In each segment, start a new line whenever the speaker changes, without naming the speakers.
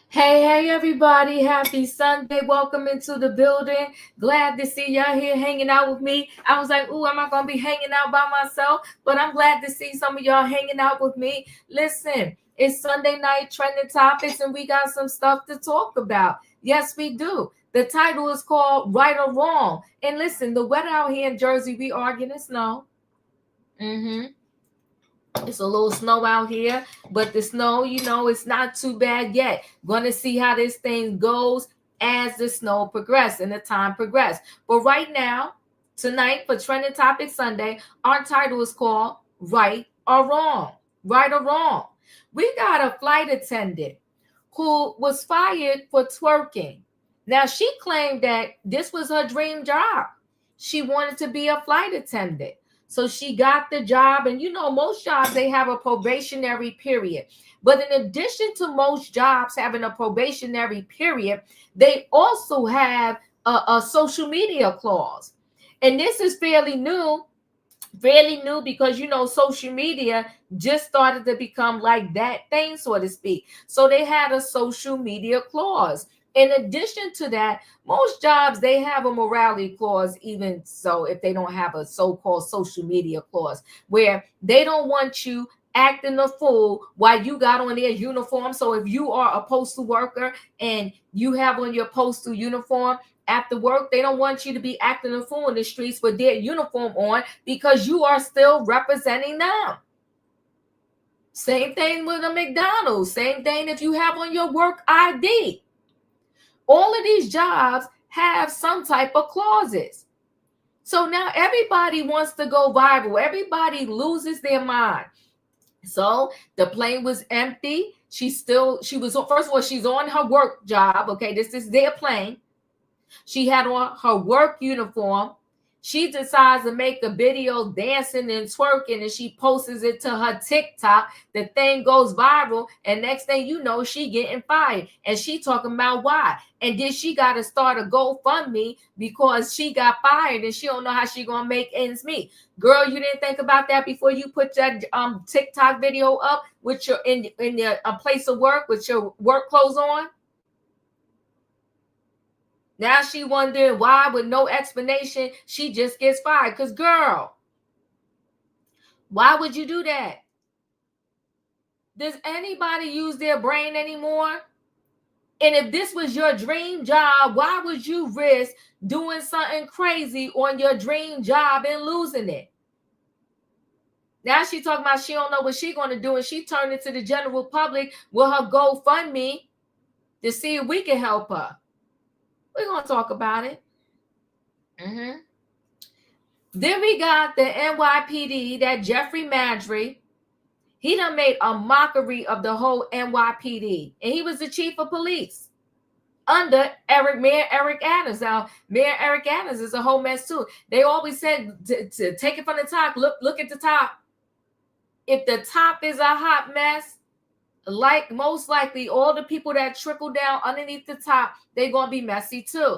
Hey, everybody. Happy Sunday. Welcome into the building. Glad to see y'all here hanging out with me. I was like, ooh, am I going to be hanging out by myself? But I'm glad to see some of y'all hanging out with me. Listen, it's Sunday night trending topics, and we got some stuff to talk about. Yes, we do. The title is called Right or Wrong. And listen, the weather out here in Jersey, we are getting snow. It's a little snow out here, but the snow, it's not too bad yet. Gonna see how this thing goes as the snow progresses and the time progresses. But right now, tonight for Trending Topic Sunday, our title is called Right or Wrong. Right or Wrong. We got a flight attendant who was fired for twerking. Now, she claimed that this was her dream job. She wanted to be a flight attendant. So she got the job, and most jobs, they have a probationary period. But in addition to most jobs having a probationary period, they also have a social media clause. And this is fairly new because social media just started to become like that thing, so to speak. So they had a social media clause. In addition to that, most jobs, they have a morality clause, even so if they don't have a so-called social media clause, where they don't want you acting a fool while you got on their uniform. So if you are a postal worker and you have on your postal uniform, after work, they don't want you to be acting a fool in the streets with their uniform on, because you are still representing them. Same thing with a McDonald's. Same thing if you have on your work ID. All of these jobs have some type of clauses. So now everybody wants to go viral. Everybody loses their mind. So the plane was empty. She was, first of all, she's on her work job. Okay, this is their plane. She had on her work uniform. She decides to make a video dancing and twerking, and she posts it to her TikTok. The thing goes viral, and next thing you know, she getting fired. And she talking about why. And then she got to start a GoFundMe because she got fired and she don't know how she gonna make ends meet. Girl, you didn't think about that before you put that TikTok video up with your in your place of work with your work clothes on? Now she wondering why, with no explanation, she just gets fired. Because, girl, why would you do that? Does anybody use their brain anymore? And if this was your dream job, why would you risk doing something crazy on your dream job and losing it? Now she talking about she don't know what she going to do, and she turned it to the general public with her GoFundMe to see if we can help her. We're going to talk about it. Then we got the NYPD, that Jeffrey Madry. He done made a mockery of the whole NYPD. And he was the chief of police under Mayor Eric Adams. Now, Mayor Eric Adams is a whole mess too. They always said to take it from the top. Look at the top. If the top is a hot mess, like most likely all the people that trickle down underneath the top, they're going to be messy too.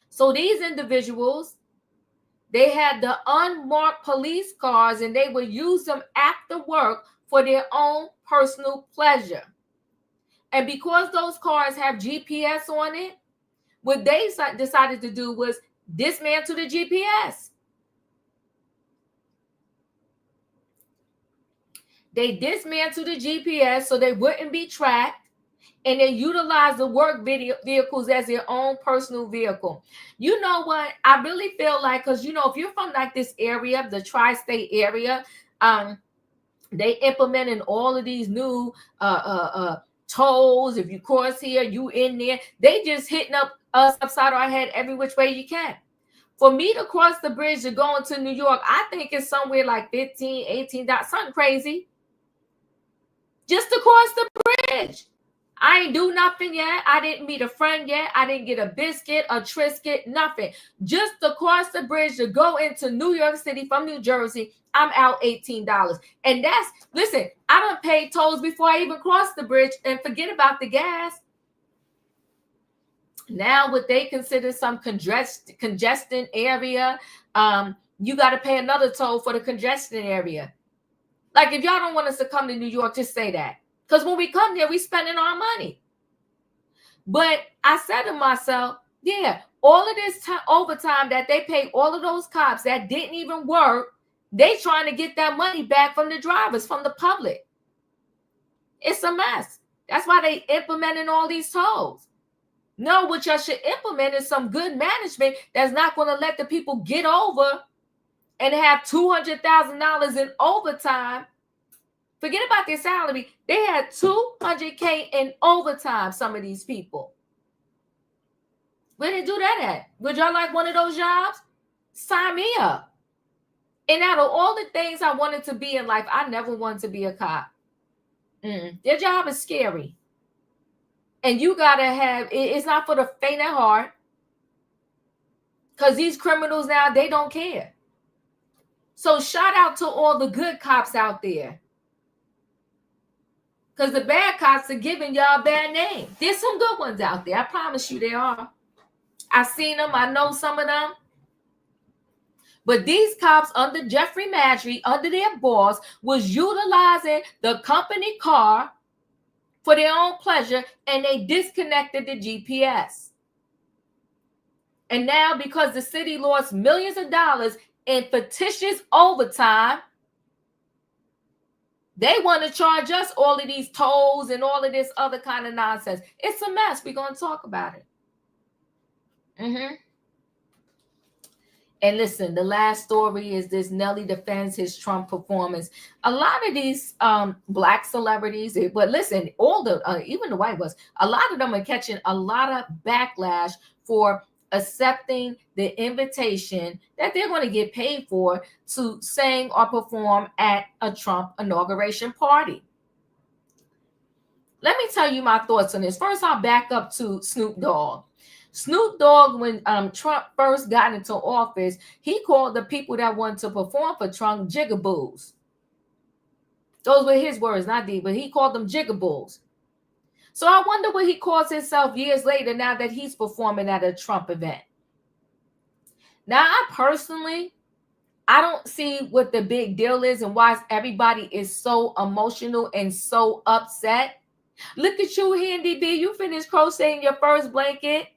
So these individuals, they had the unmarked police cars, and they would use them after work for their own personal pleasure. And because those cars have GPS on it, what they decided to do was dismantle the GPS. They dismantled the GPS so they wouldn't be tracked, and they utilized the work vehicles as their own personal vehicle. You know what? I really feel like, because, if you're from like this area, the tri-state area, they implementing all of these new tolls. If you cross here, you in there. They just hitting up us upside our head every which way you can. For me to cross the bridge to go into New York, I think it's somewhere like $15, $18, something crazy. Just to cross the bridge. I ain't do nothing yet. I didn't meet a friend yet. I didn't get a biscuit, a Triscuit, nothing. Just to cross the bridge to go into New York City from New Jersey, I'm out $18. And listen, I done paid tolls before I even crossed the bridge, and forget about the gas. Now, what they consider some congestion area, you got to pay another toll for the congestion area. Like, if y'all don't want us to come to New York, just say that. Because when we come there, we spending our money. But I said to myself, yeah, all of this overtime that they pay all of those cops that didn't even work, they trying to get that money back from the drivers, from the public. It's a mess. That's why they implementing all these tolls. No, what y'all should implement is some good management that's not going to let the people get over and have $200,000 in overtime. Forget about their salary. They had $200K in overtime, some of these people. Where they do that at? Would y'all like one of those jobs? Sign me up. And out of all the things I wanted to be in life, I never wanted to be a cop. Their job is scary. And you got to have, it's not for the faint of heart. Because these criminals now, they don't care. So shout out to all the good cops out there. Because the bad cops are giving y'all a bad name. There's some good ones out there. I promise you there are. I've seen them. I know some of them. But these cops under Jeffrey Madry, under their boss, was utilizing the company car for their own pleasure, and they disconnected the GPS. And now, because the city lost millions of dollars in fictitious overtime, they want to charge us all of these tolls and all of this other kind of nonsense. It's a mess. We're going to talk about it. And listen, the last story is this: Nelly defends his Trump performance. A lot of these black celebrities, but listen, all the even the white ones, a lot of them are catching a lot of backlash for accepting the invitation that they're going to get paid for to sing or perform at a Trump inauguration party. Let me tell you my thoughts on this. First, I'll back up to Snoop Dogg. Snoop Dogg, when Trump first got into office, he called the people that wanted to perform for Trump jigaboos. Those were his words, not these, but he called them jigaboos. So I wonder what he calls himself years later now that he's performing at a Trump event. Now, I don't see what the big deal is and why everybody is so emotional and so upset. Look at you, Handy B. You finished crocheting your first blanket.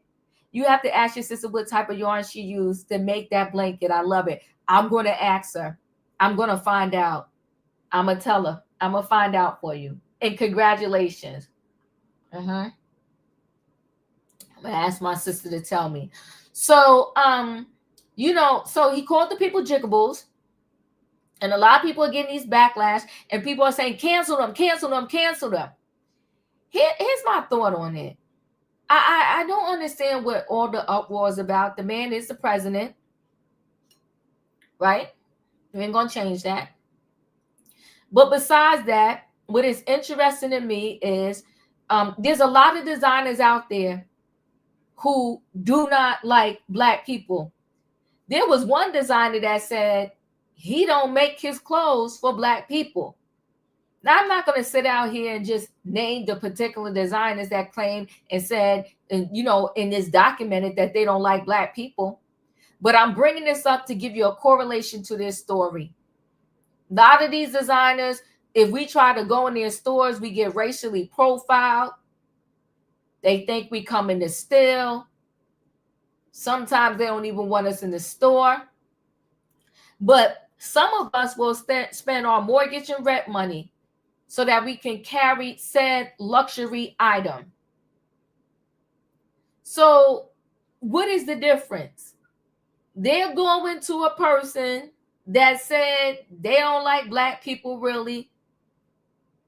You have to ask your sister what type of yarn she used to make that blanket. I love it. I'm going to ask her. I'm going to find out. I'm going to tell her. I'm going to find out for you. And congratulations. I'm going to ask my sister to tell me. So, so he called the people jigables. And a lot of people are getting these backlash. And people are saying, cancel them, cancel them, cancel them. Here's my thought on it. I don't understand what all the uproar is about. The man is the president, right? We ain't going to change that. But besides that, what is interesting to me is there's a lot of designers out there who do not like black people. There was one designer that said he don't make his clothes for black people. Now, I'm not going to sit out here and just name the particular designers that claimed and said, in this documented that they don't like black people. But I'm bringing this up to give you a correlation to this story. A lot of these designers, if we try to go in their stores, we get racially profiled. They think we come in to steal. Sometimes they don't even want us in the store. But some of us will spend our mortgage and rent money so that we can carry said luxury item. So what is the difference? They're going to a person that said they don't like black people really.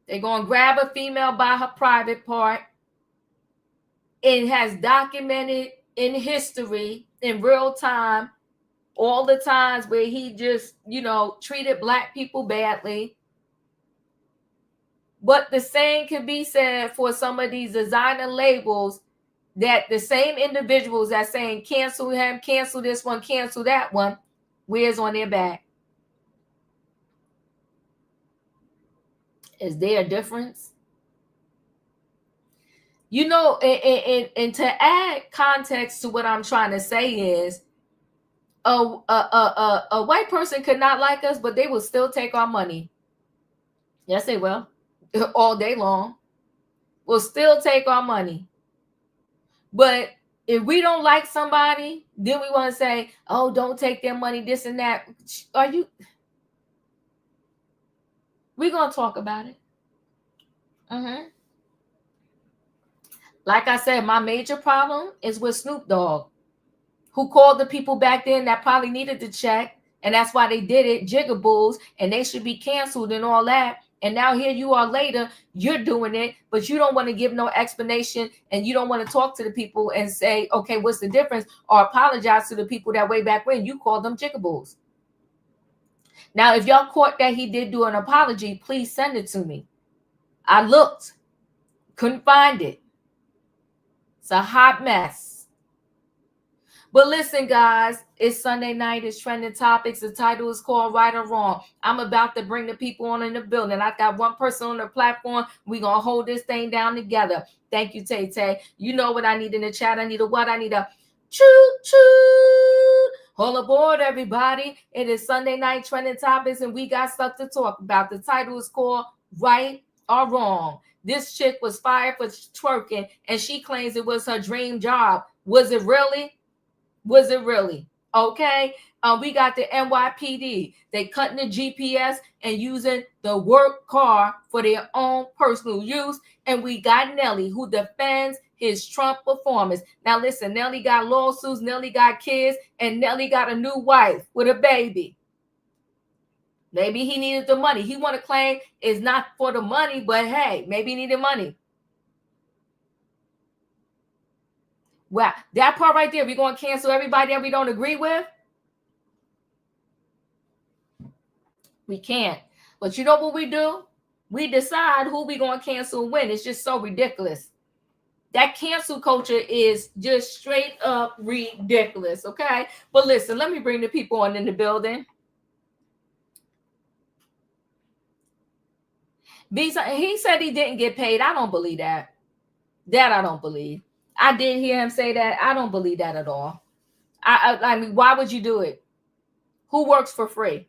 They're going to grab a female by her private part. It has documented in history, in real time, all the times where he just, treated black people badly. But the same can be said for some of these designer labels that the same individuals that saying cancel him, cancel this one, cancel that one, wears on their back. Is there a difference? And to add context to what I'm trying to say is a white person could not like us, but they will still take our money. Yes, they will. all day long. We'll still take our money. But if we don't like somebody, then we want to say, oh, don't take their money, this and that. Are you? We're going to talk about it. Like I said, my major problem is with Snoop Dogg, who called the people back then that probably needed the check. And that's why they did it, jigaboos, and they should be canceled and all that. And now here you are later, you're doing it, but you don't want to give no explanation, and you don't want to talk to the people and say, okay, what's the difference? Or apologize to the people that way back when you called them jigaboos. Now, if y'all caught that he did do an apology, please send it to me. I looked, couldn't find it. It's a hot mess. But listen, guys, it's Sunday night. It's Trending Topics. The title is called Right or Wrong. I'm about to bring the people on in the building. I got one person on the platform. We're going to hold this thing down together. Thank you, Tay Tay. You know what I need in the chat. I need a what? I need a choo-choo. Hold aboard, everybody. It is Sunday night Trending Topics, and we got stuff to talk about. The title is called Right or Wrong. This chick was fired for twerking, and she claims it was her dream job. Was it really? Was it really? Okay. We got the NYPD. They cutting the GPS and using the work car for their own personal use. And we got Nelly, who defends his Trump performance. Now, listen, Nelly got lawsuits, Nelly got kids, and Nelly got a new wife with a baby. Maybe he needed the money. He want to claim it's not for the money, but hey, maybe he needed money. Well, that part right there, we're going to cancel everybody that we don't agree with? We can't. But you know what we do? We decide who we're going to cancel and when. It's just so ridiculous. That cancel culture is just straight up ridiculous, okay? But listen, let me bring the people on in the building. He said he didn't get paid. I don't believe that. That I don't believe. I did hear him say that. I don't believe that at all. I mean, why would you do it? Who works for free?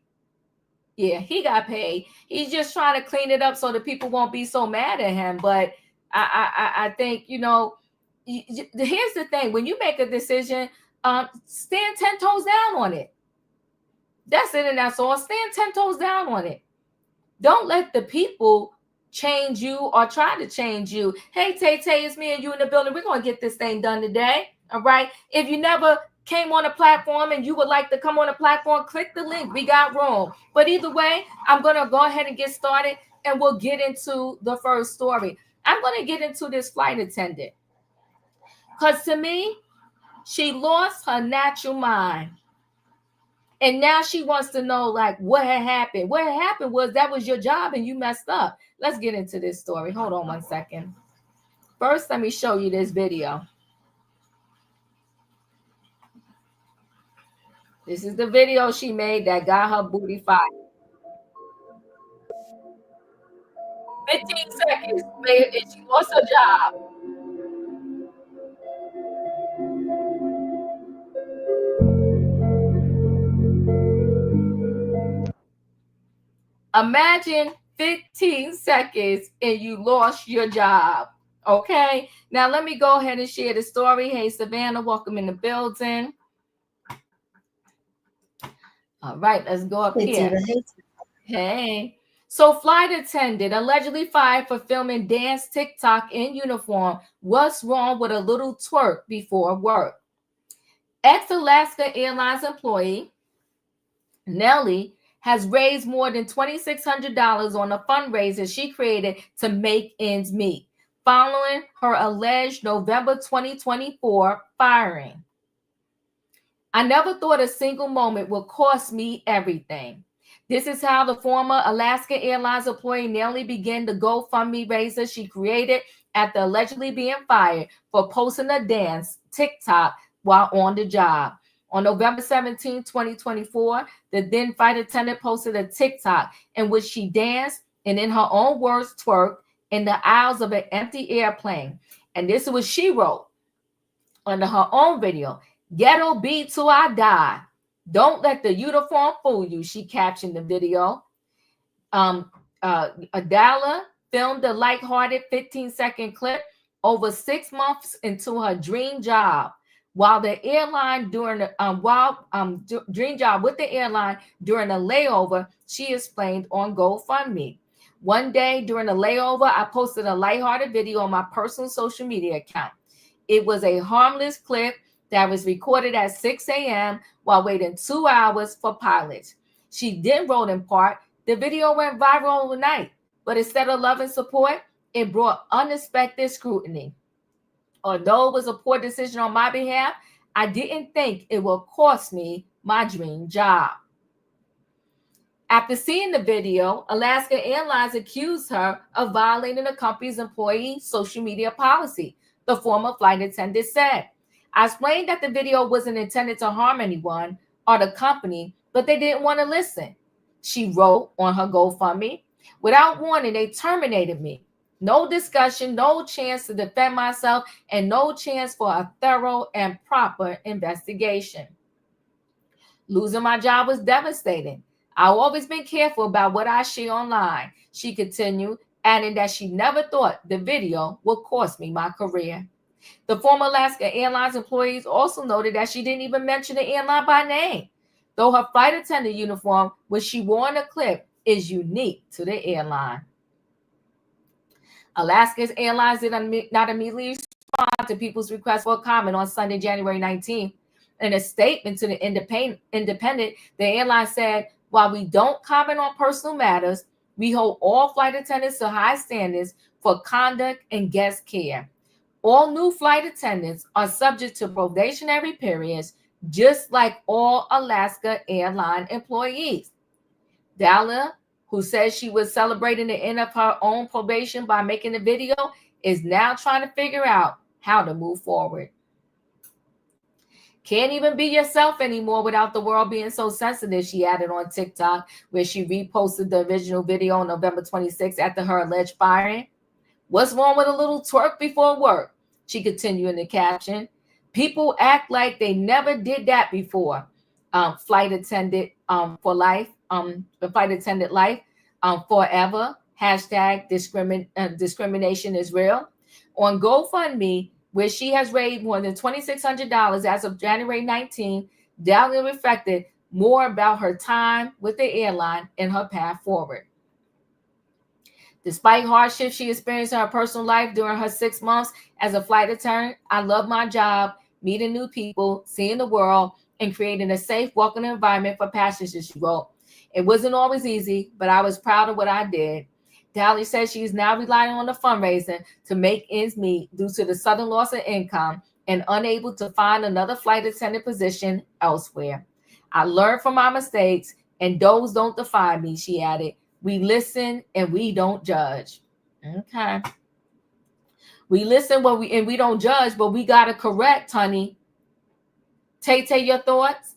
Yeah, he got paid. He's just trying to clean it up so that people won't be so mad at him. But I think, you know, here's the thing. When you make a decision, stand 10 toes down on it. That's it, and that's all. Stand 10 toes down on it. Don't let the people change you or try to change you. Hey, Tay Tay, it's me and you in the building. We're going to get this thing done today. All right. If you never came on a platform and you would like to come on a platform, click the link. We got room. But either way, I'm going to go ahead and get started, and we'll get into the first story. I'm going to get into this flight attendant because to me, she lost her natural mind. And now she wants to know, like, what had happened. What had happened was that was your job and you messed up. Let's get into this story. Hold on one second. First, let me show you this video. This is the video she made that got her booty fired. 15 seconds, and she lost her job. Imagine 15 seconds and you lost your job. Okay. Now let me go ahead and share the story. Hey, Savannah, welcome in the building. All right, let's go up here. Hey. So flight attendant allegedly fired for filming dance TikTok in uniform. What's wrong with a little twerk before work? Ex-Alaska Airlines employee Nelly has raised more than $2,600 on a fundraiser she created to make ends meet, following her alleged November 2024 firing. I never thought a single moment would cost me everything. This is how the former Alaska Airlines employee Nelly began the GoFundMe raiser she created after allegedly being fired for posting a dance TikTok while on the job. On November 17, 2024, the then flight attendant posted a TikTok in which she danced and, in her own words, twerked in the aisles of an empty airplane. And this is what she wrote under her own video. "Ghetto beat till I die. Don't let the uniform fool you," she captioned the video. Adala filmed a lighthearted 15-second clip over 6 months into her dream job. While the airline during the dream job with the airline during a layover, she explained on GoFundMe. One day during a layover, I posted a lighthearted video on my personal social media account. It was a harmless clip that was recorded at 6 a.m. while waiting 2 hours for pilots. She then wrote in part, the video went viral overnight, but instead of love and support, it brought unexpected scrutiny. Although it was a poor decision on my behalf, I didn't think it would cost me my dream job. After seeing the video, Alaska Airlines accused her of violating the company's employee social media policy, the former flight attendant said. I explained that the video wasn't intended to harm anyone or the company, but they didn't want to listen. She wrote on her GoFundMe, without warning, they terminated me. No discussion, no chance to defend myself, and no chance for a thorough and proper investigation. Losing my job was devastating. I've always been careful about what I share online, she continued, adding that she never thought the video would cost me my career. The former Alaska Airlines employees also noted that she didn't even mention the airline by name, though her flight attendant uniform, which she wore in the clip, is unique to the airline. Alaska Airlines did not immediately respond to people's request for a comment on Sunday, January 19th. In a statement to the Independent, the airline said, while we don't comment on personal matters, we hold all flight attendants to high standards for conduct and guest care. All new flight attendants are subject to probationary periods, just like all Alaska Airline employees. Dahlia, who says she was celebrating the end of her own probation by making the video, is now trying to figure out how to move forward. Can't even be yourself anymore without the world being so sensitive, she added on TikTok, where she reposted the original video on November 26th after her alleged firing. What's wrong with a little twerk before work? She continued in the caption. People act like they never did that before. Flight attendant for life. The flight attendant life forever. Hashtag discrimination is real. On GoFundMe, where she has raised more than $2,600 as of January 19, Dahlia reflected more about her time with the airline and her path forward. Despite hardships she experienced in her personal life during her 6 months as a flight attendant, I love my job, meeting new people, seeing the world, and creating a safe, welcoming environment for passengers, she wrote. It wasn't always easy, but I was proud of what I did. Dahlia says she is now relying on the fundraising to make ends meet due to the sudden loss of income and unable to find another flight attendant position elsewhere. I learned from my mistakes, and those don't define me, she added. We listen and we don't judge. Okay. We listen and we don't judge, but we got to correct, honey. Tay, your thoughts?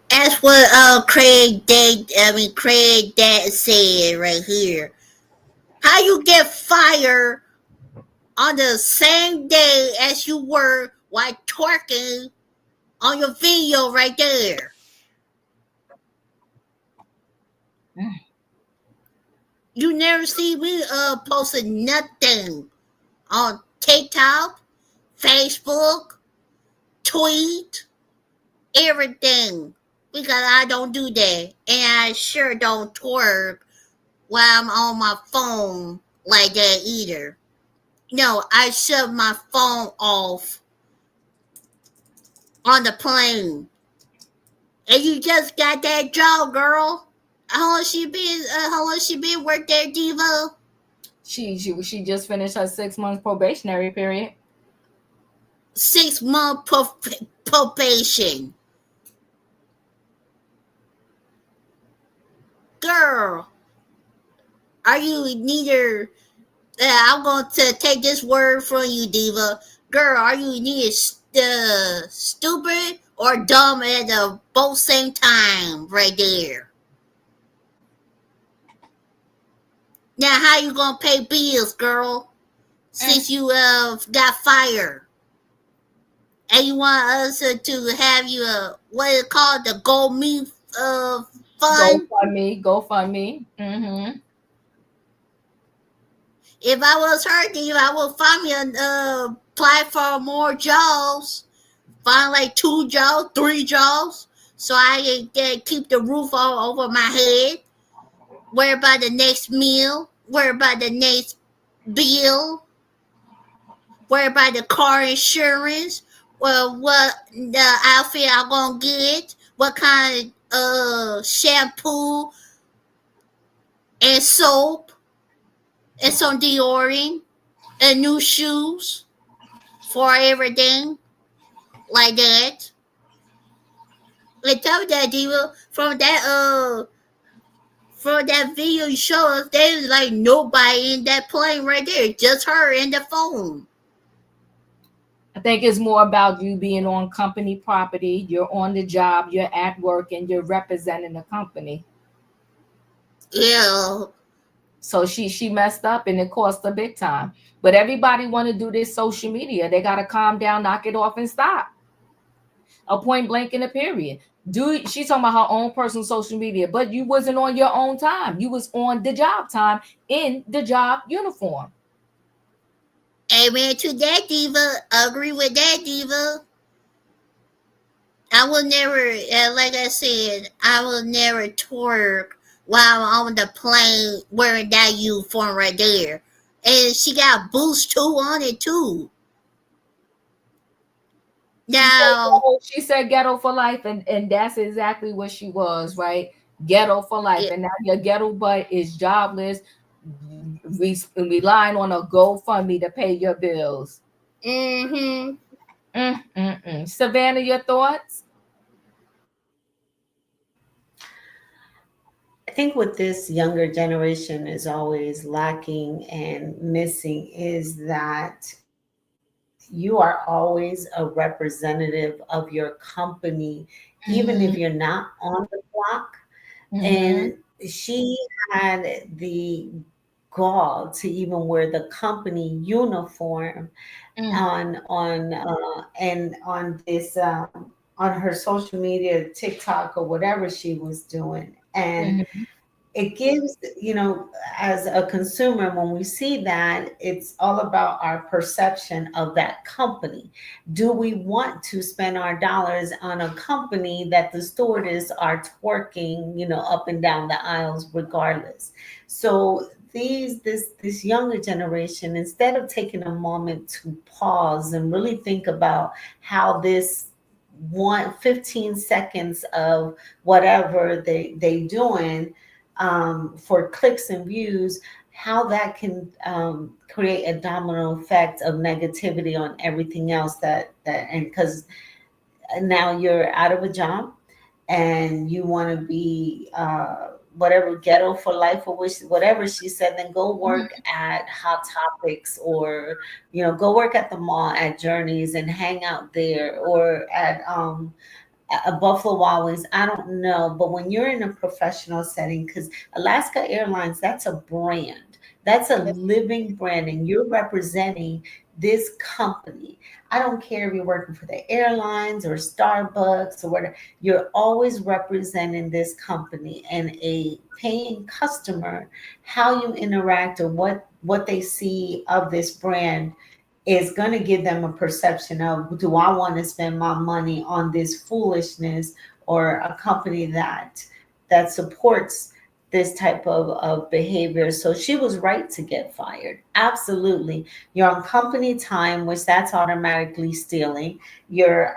That's what Craig Dad said right here. How you get fired on the same day as you were while twerking on your video right there? You never see me posting nothing on TikTok, Facebook, tweet, everything. Because I don't do that. And I sure don't twerk while I'm on my phone like that either. No, I shut my phone off on the plane. And you just got that job, girl. How long she been work there, Diva?
She just finished her 6 month probationary period.
6 month probation. Girl, are you neither? I'm going to take this word from you, Diva. Girl, are you neither stupid or dumb at the both same time right there? Now, how you going to pay bills, girl, since you got fired? And you want us to have you, what is it called, the gold meat fund.
GoFundMe. Mm-hmm.
If I was her, then I would find me apply for more jobs. Find like 2 jobs, 3 jobs, so I can keep the roof all over my head. Worry about the next meal. Worry about the next bill. Worry about the car insurance. Well, what the outfit I'm gonna get? What kind of shampoo and soap and some deodorant and new shoes for everything like that. Like tell that diva from that video you showed us, there's like nobody in that plane right there, just her and the phone.
I think it's more about you being on company property. You're on the job, you're at work, and you're representing the company.
Yeah.
So she messed up, and it cost her big time. But everybody want to do this social media. They got to calm down, knock it off, and stop. A point blank in a period. She's talking about her own personal social media, but you wasn't on your own time. You was on the job time in the job uniform.
Amen to that, diva. Agree with that, diva. I will never, like I said, I will never twerk while I'm on the plane wearing that uniform right there. And she got boots too on it too. Now,
She said ghetto for life, and that's exactly what she was, right? Ghetto for life.
yeah,
And now your ghetto butt is jobless, relying on a GoFundMe to pay your bills.
mm-hmm.
Savannah, your thoughts?
I think what this younger generation is always lacking and missing is that you are always a representative of your company, even if you're not on the block. And she had the gall to even wear the company uniform and on this on her social media, TikTok or whatever she was doing. And it gives, as a consumer, when we see that, it's all about our perception of that company. Do we want to spend our dollars on a company that the stewardess are twerking, up and down the aisles regardless? So this younger generation, instead of taking a moment to pause and really think about how this 15 seconds of whatever they doing for clicks and views, how that can create a domino effect of negativity on everything else and because now you're out of a job and you want to be whatever ghetto for life or whatever she said, then go work at Hot Topics or go work at the mall at Journeys and hang out there or at a Buffalo Wild Wings. I don't know. But when you're in a professional setting, because Alaska Airlines, that's a brand. That's a living brand, and you're representing this company. I don't care if you're working for the airlines or Starbucks or whatever. You're always representing this company, and a paying customer, how you interact or what they see of this brand is going to give them a perception of, do I want to spend my money on this foolishness or a company that supports this type of behavior? So she was right to get fired. Absolutely. You're on company time, which that's automatically stealing. You're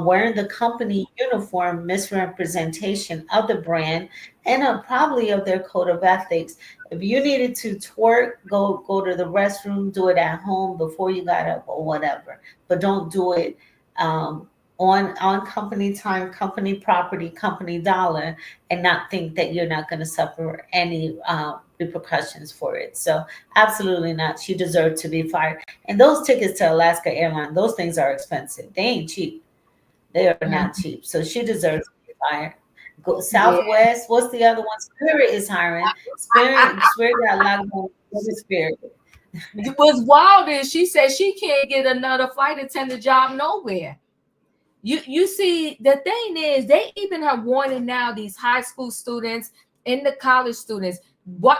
wearing the company uniform, misrepresentation of the brand, and probably of their code of ethics. If you needed to twerk, go to the restroom, do it at home before you got up or whatever. But don't do it on company time, company property, company dollar, and not think that you're not going to suffer any repercussions for it. So absolutely not. She deserved to be fired. And those tickets to Alaska Airlines, those things are expensive. They ain't cheap. They are not cheap. So she deserves to be fired. Go Southwest. What's the other one? Spirit is hiring. Spirit got a lot of money. Spirit.
It was wild. And she said she can't get another flight attendant job nowhere. You see, the thing is, they even are warning now these high school students and the college students,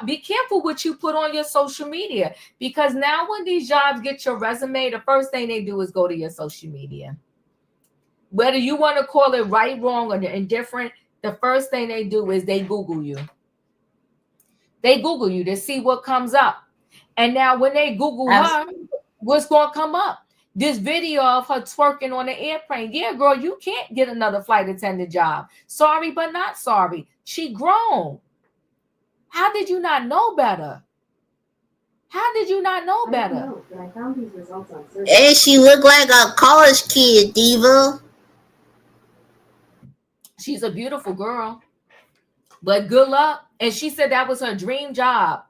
be careful what you put on your social media, because now when these jobs get your resume, the first thing they do is go to your social media. Whether you want to call it right, wrong, or indifferent, the first thing they do is they Google you. They Google you to see what comes up. And now when they Google her, what's going to come up? This video of her twerking on the airplane. Yeah, girl, you can't get another flight attendant job. Sorry, but not sorry. She grown. How did you not know better? How did you not know better?
I don't know, but I found these results on search. And she looked like a college kid, Diva.
She's a beautiful girl. But good luck. And she said that was her dream job.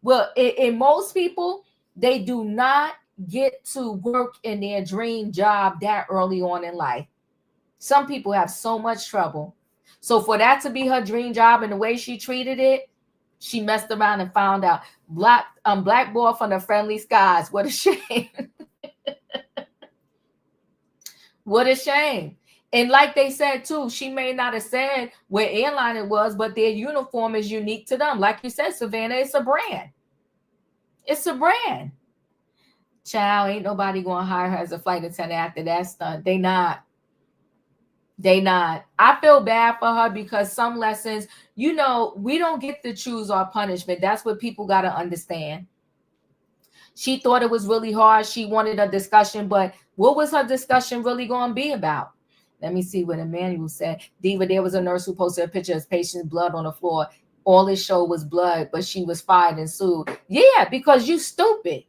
Well, in most people, they do not get to work in their dream job that early on in life. Some people have so much trouble. So for that to be her dream job and the way she treated it, she messed around and found out. Black boy from the friendly skies. What a shame. What a shame. And like they said too, she may not have said what airline it was, but their uniform is unique to them. Like you said, Savannah, it's a brand. It's a brand. Child, ain't nobody going to hire her as a flight attendant after that stunt. They not. I feel bad for her because some lessons, we don't get to choose our punishment. That's what people got to understand. She thought it was really hard. She wanted a discussion, but what was her discussion really going to be about? Let me see what the manual said. Diva, there was a nurse who posted a picture of patient's blood on the floor. All it showed was blood, but she was fired and sued. Yeah, because you stupid.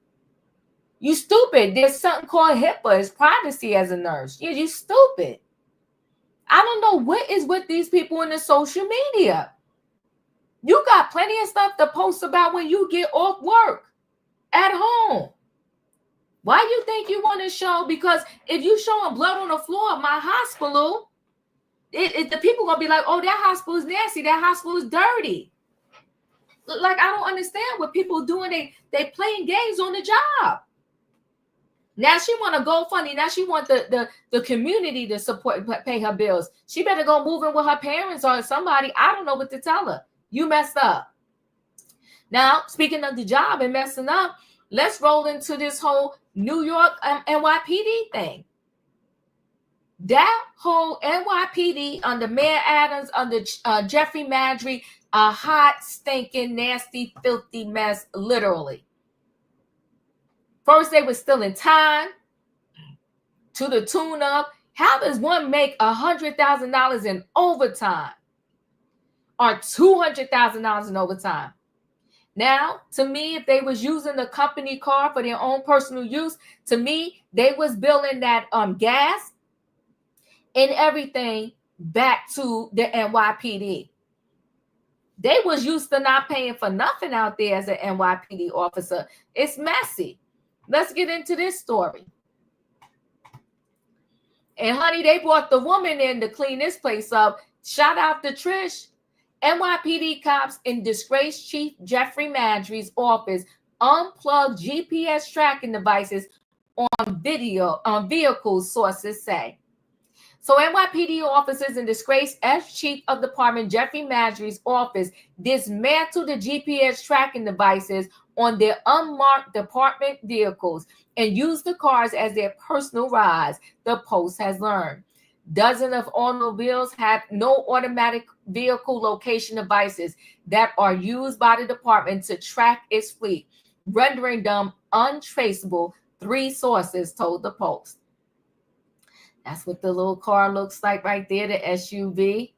You stupid. There's something called HIPAA. It's privacy as a nurse. Yeah, you stupid. I don't know what is with these people in the social media. You got plenty of stuff to post about when you get off work at home. Why you think you want to show? Because if you showing blood on the floor of my hospital, the people going to be like, oh, that hospital is nasty. That hospital is dirty. Like, I don't understand what people doing. They playing games on the job. Now she want to go funny. Now she want the community to support, pay her bills. She better go move in with her parents or somebody. I don't know what to tell her. You messed up. Now, speaking of the job and messing up, let's roll into this whole New York NYPD thing. That whole NYPD under Mayor Adams, under Jeffrey Madry, a hot, stinking, nasty, filthy mess, literally. First, they were stealing time to the tune of, how does one make $100,000 in overtime or $200,000 in overtime? Now, to me, if they was using the company car for their own personal use, to me, they was billing that gas and everything back to the NYPD. They was used to not paying for nothing out there as an NYPD officer. It's messy. Let's get into this story. And honey, they brought the woman in to clean this place up. Shout out to Trish. NYPD cops in disgraced Chief Jeffrey Madry's office unplugged GPS tracking devices on vehicles, sources say. So NYPD officers in disgraced ex-chief of department Jeffrey Madry's office dismantled the GPS tracking devices on their unmarked department vehicles and used the cars as their personal rides, the Post has learned. Dozens of automobiles have no automatic vehicle location devices that are used by the department to track its fleet, rendering them untraceable, 3 sources told the Post. That's what the little car looks like right there, the SUV.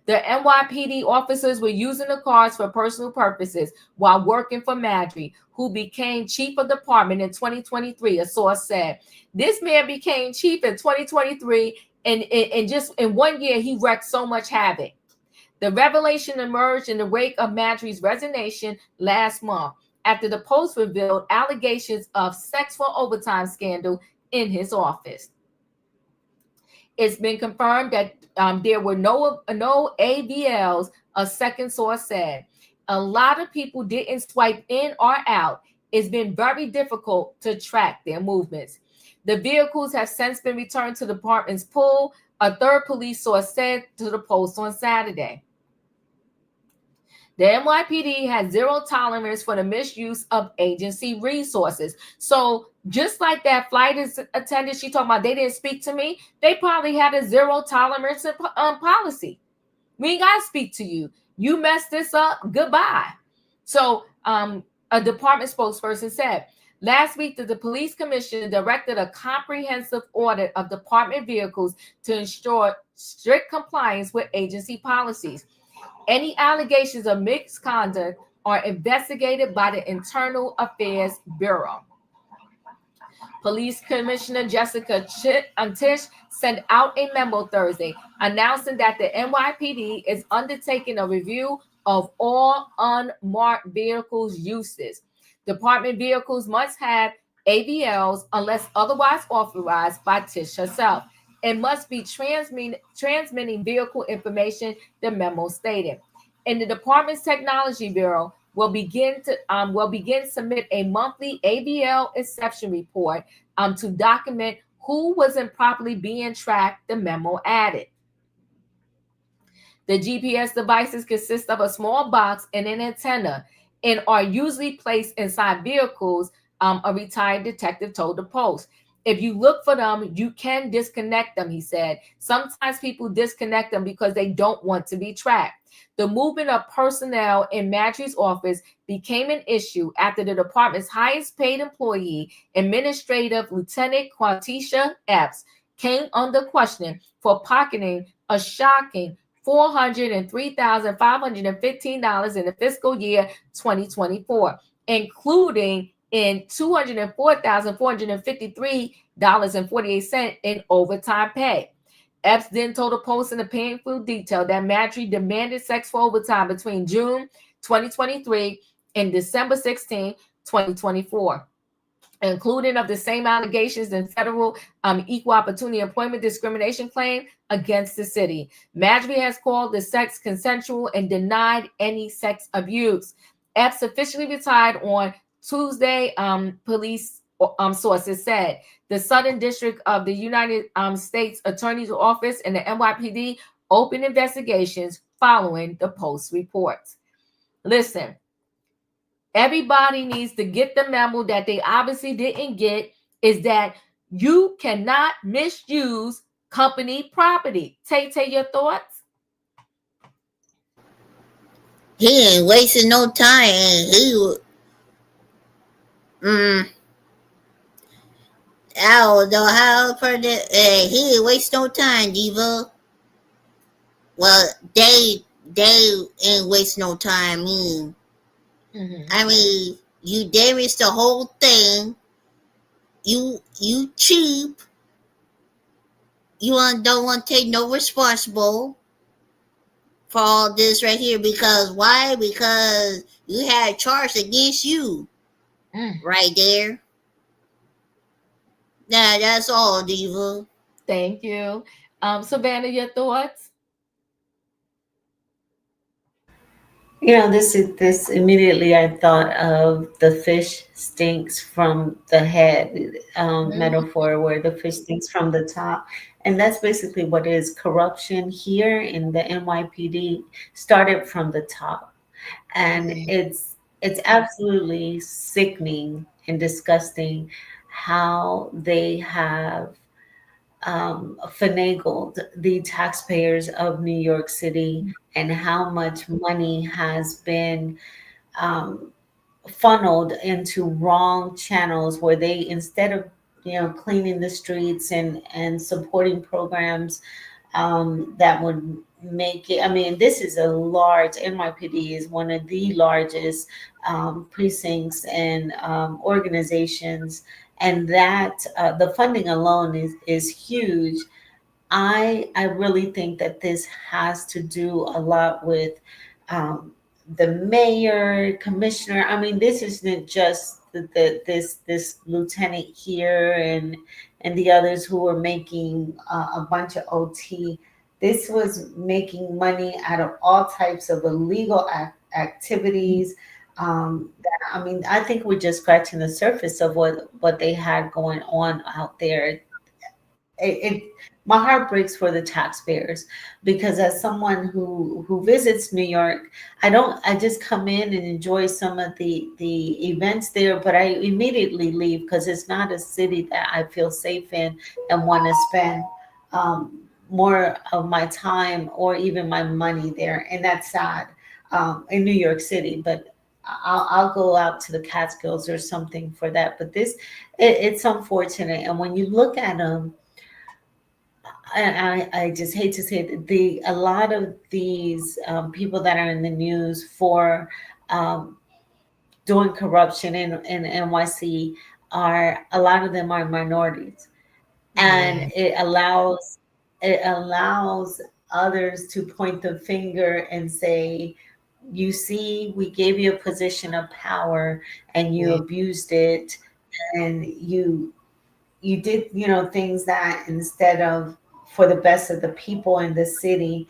The NYPD officers were using the cars for personal purposes while working for Madry, who became chief of department in 2023, a source said. This man became chief in 2023, and just in 1 year, he wreaked so much havoc. The revelation emerged in the wake of Madry's resignation last month after the Post revealed allegations of sexual overtime scandal in his office. It's been confirmed that there were no AVLs, a second source said. A lot of people didn't swipe in or out. It's been very difficult to track their movements. The vehicles have since been returned to the department's pool, a third police source said to the Post on Saturday. The NYPD has zero tolerance for the misuse of agency resources. So just like that flight attendant she talking about, they didn't speak to me. They probably had a zero tolerance policy. We ain't got to speak to you. You messed this up. Goodbye. So a department spokesperson said, last week, the police commissioner directed a comprehensive audit of department vehicles to ensure strict compliance with agency policies. Any allegations of misconduct are investigated by the Internal Affairs Bureau. Police Commissioner Jessica Tisch sent out a memo Thursday announcing that the NYPD is undertaking a review of all unmarked vehicles uses. Department vehicles must have AVLs unless otherwise authorized by Tisch herself. It must be transmitting vehicle information, the memo stated. And the department's technology bureau will begin to submit a monthly AVL exception report to document who was improperly being tracked, the memo added. The GPS devices consist of a small box and an antenna and are usually placed inside vehicles, a retired detective told the Post. If you look for them, you can disconnect them, he said. Sometimes people disconnect them because they don't want to be tracked. The movement of personnel in Madry's office became an issue after the department's highest paid employee, Administrative Lieutenant Quantisha Epps, came under question for pocketing a shocking $403,515 in the fiscal year 2024, including in $204,453.48 in overtime pay. Epps then told the Post in a painful detail that Madry demanded sex for overtime between June 2023 and December 16, 2024. Including of the same allegations in federal equal opportunity employment discrimination claim against the city. Madry has called the sex consensual and denied any sex abuse. Epps officially retired on Tuesday, police sources said. The Southern District of the United States Attorney's Office and the NYPD opened investigations following the Post reports. Listen, everybody needs to get the memo that they obviously didn't get, is that you cannot misuse company property. Tay, your thoughts?
He ain't wasting no time. I don't know how for the he ain't waste no time, Diva. Well, they ain't waste no time. I mean, you damaged the whole thing. You cheap. You don't want to take no responsible for all this right here, because why? Because you had charged against you right there. Nah, that's all, Diva.
Thank you. Savannah, your thoughts?
You know, this immediately I thought of the fish stinks from the head metaphor, where the fish stinks from the top. And that's basically what it is. Corruption here in the NYPD started from the top. And it's absolutely sickening and disgusting how they have finagled the taxpayers of New York City, and how much money has been funneled into wrong channels, where they, instead of cleaning the streets and supporting programs that would make it. I mean, this is a large, NYPD is one of the largest precincts and organizations, and that the funding alone is huge. I really think that this has to do a lot with the mayor, commissioner. I mean, this isn't just this lieutenant here and the others who were making a bunch of OT. This was making money out of all types of illegal activities that I mean, I think we're just scratching the surface of what they had going on out there. It my heart breaks for the taxpayers, because as someone who visits New York, I just come in and enjoy some of the events there, but I immediately leave because it's not a city that I feel safe in and want to spend more of my time or even my money there, and that's sad, in New York City. But I'll go out to the Catskills or something for that. But it's unfortunate, and when you look at them, I just hate to say it, a lot of these people that are in the news for um, doing corruption in NYC, are a lot of them are minorities, and
Yeah.
it allows others to point the finger and say, you see, we gave you a position of power and you
Yeah.
abused it, and you did, things that, instead of for the best of the people in the city,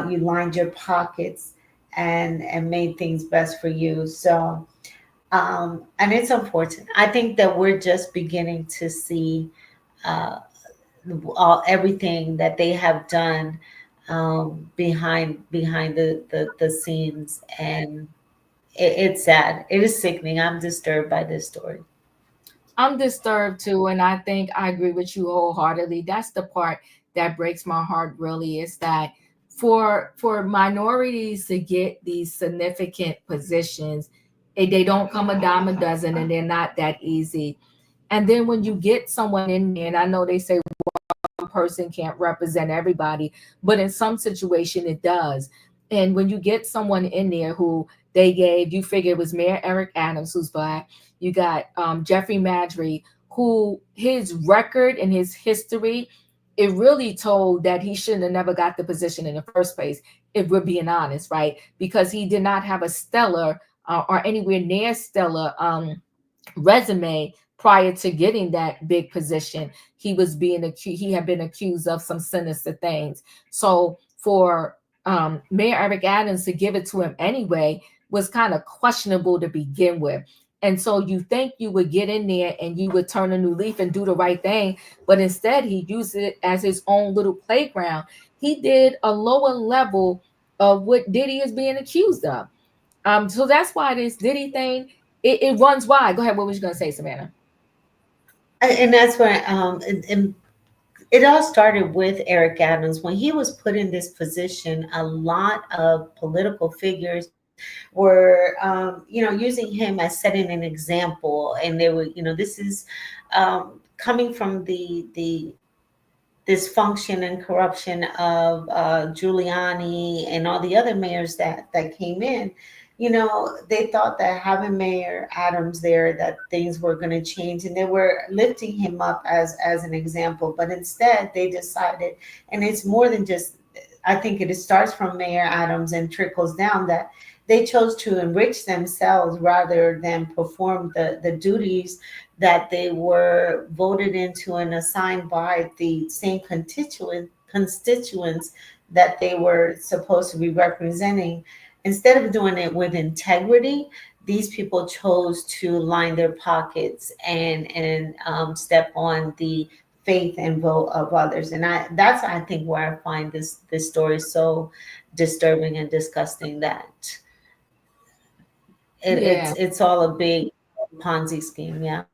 you lined your pockets and made things best for you. So and it's unfortunate. I think that we're just beginning to see uh, everything that they have done behind the scenes, and it's sad. It is sickening. I'm disturbed by this story.
I'm disturbed too, and I think I agree with you wholeheartedly. That's the part that breaks my heart really, is that for minorities to get these significant positions, they don't come a dime a dozen, and they're not that easy. And then when you get someone in there, and I know they say one person can't represent everybody, but in some situation it does. And when you get someone in there who they gave, you figure it was Mayor Eric Adams, who's black. You got Jeffrey Madry, who his record and his history, it really told that he shouldn't have never got the position in the first place, if we're being honest, right? Because he did not have a stellar or anywhere near stellar resume prior to getting that big position. He was being accused, he had been accused of some sinister things. So for Mayor Eric Adams to give it to him anyway was kind of questionable to begin with. And so you think you would get in there and you would turn a new leaf and do the right thing, but instead he used it as his own little playground. He did a lower level of what Diddy is being accused of. So that's why this Diddy thing, it runs wide. Go ahead. What was you gonna say, Savannah?
And that's where and it all started with Eric Adams. When he was put in this position, a lot of political figures were, using him as setting an example, and they were, this is coming from the dysfunction and corruption of Giuliani and all the other mayors that came in. They thought that having Mayor Adams there, that things were going to change, and they were lifting him up as an example. But instead, they decided, and it's more than just. I think it starts from Mayor Adams and trickles down, that they chose to enrich themselves rather than perform the duties that they were voted into and assigned by the same constituents that they were supposed to be representing. Instead of doing it with integrity, these people chose to line their pockets and step on the faith and vote of others. And I think where I find this story so disturbing and disgusting, that
Yeah,
it's all a big Ponzi scheme. Yeah.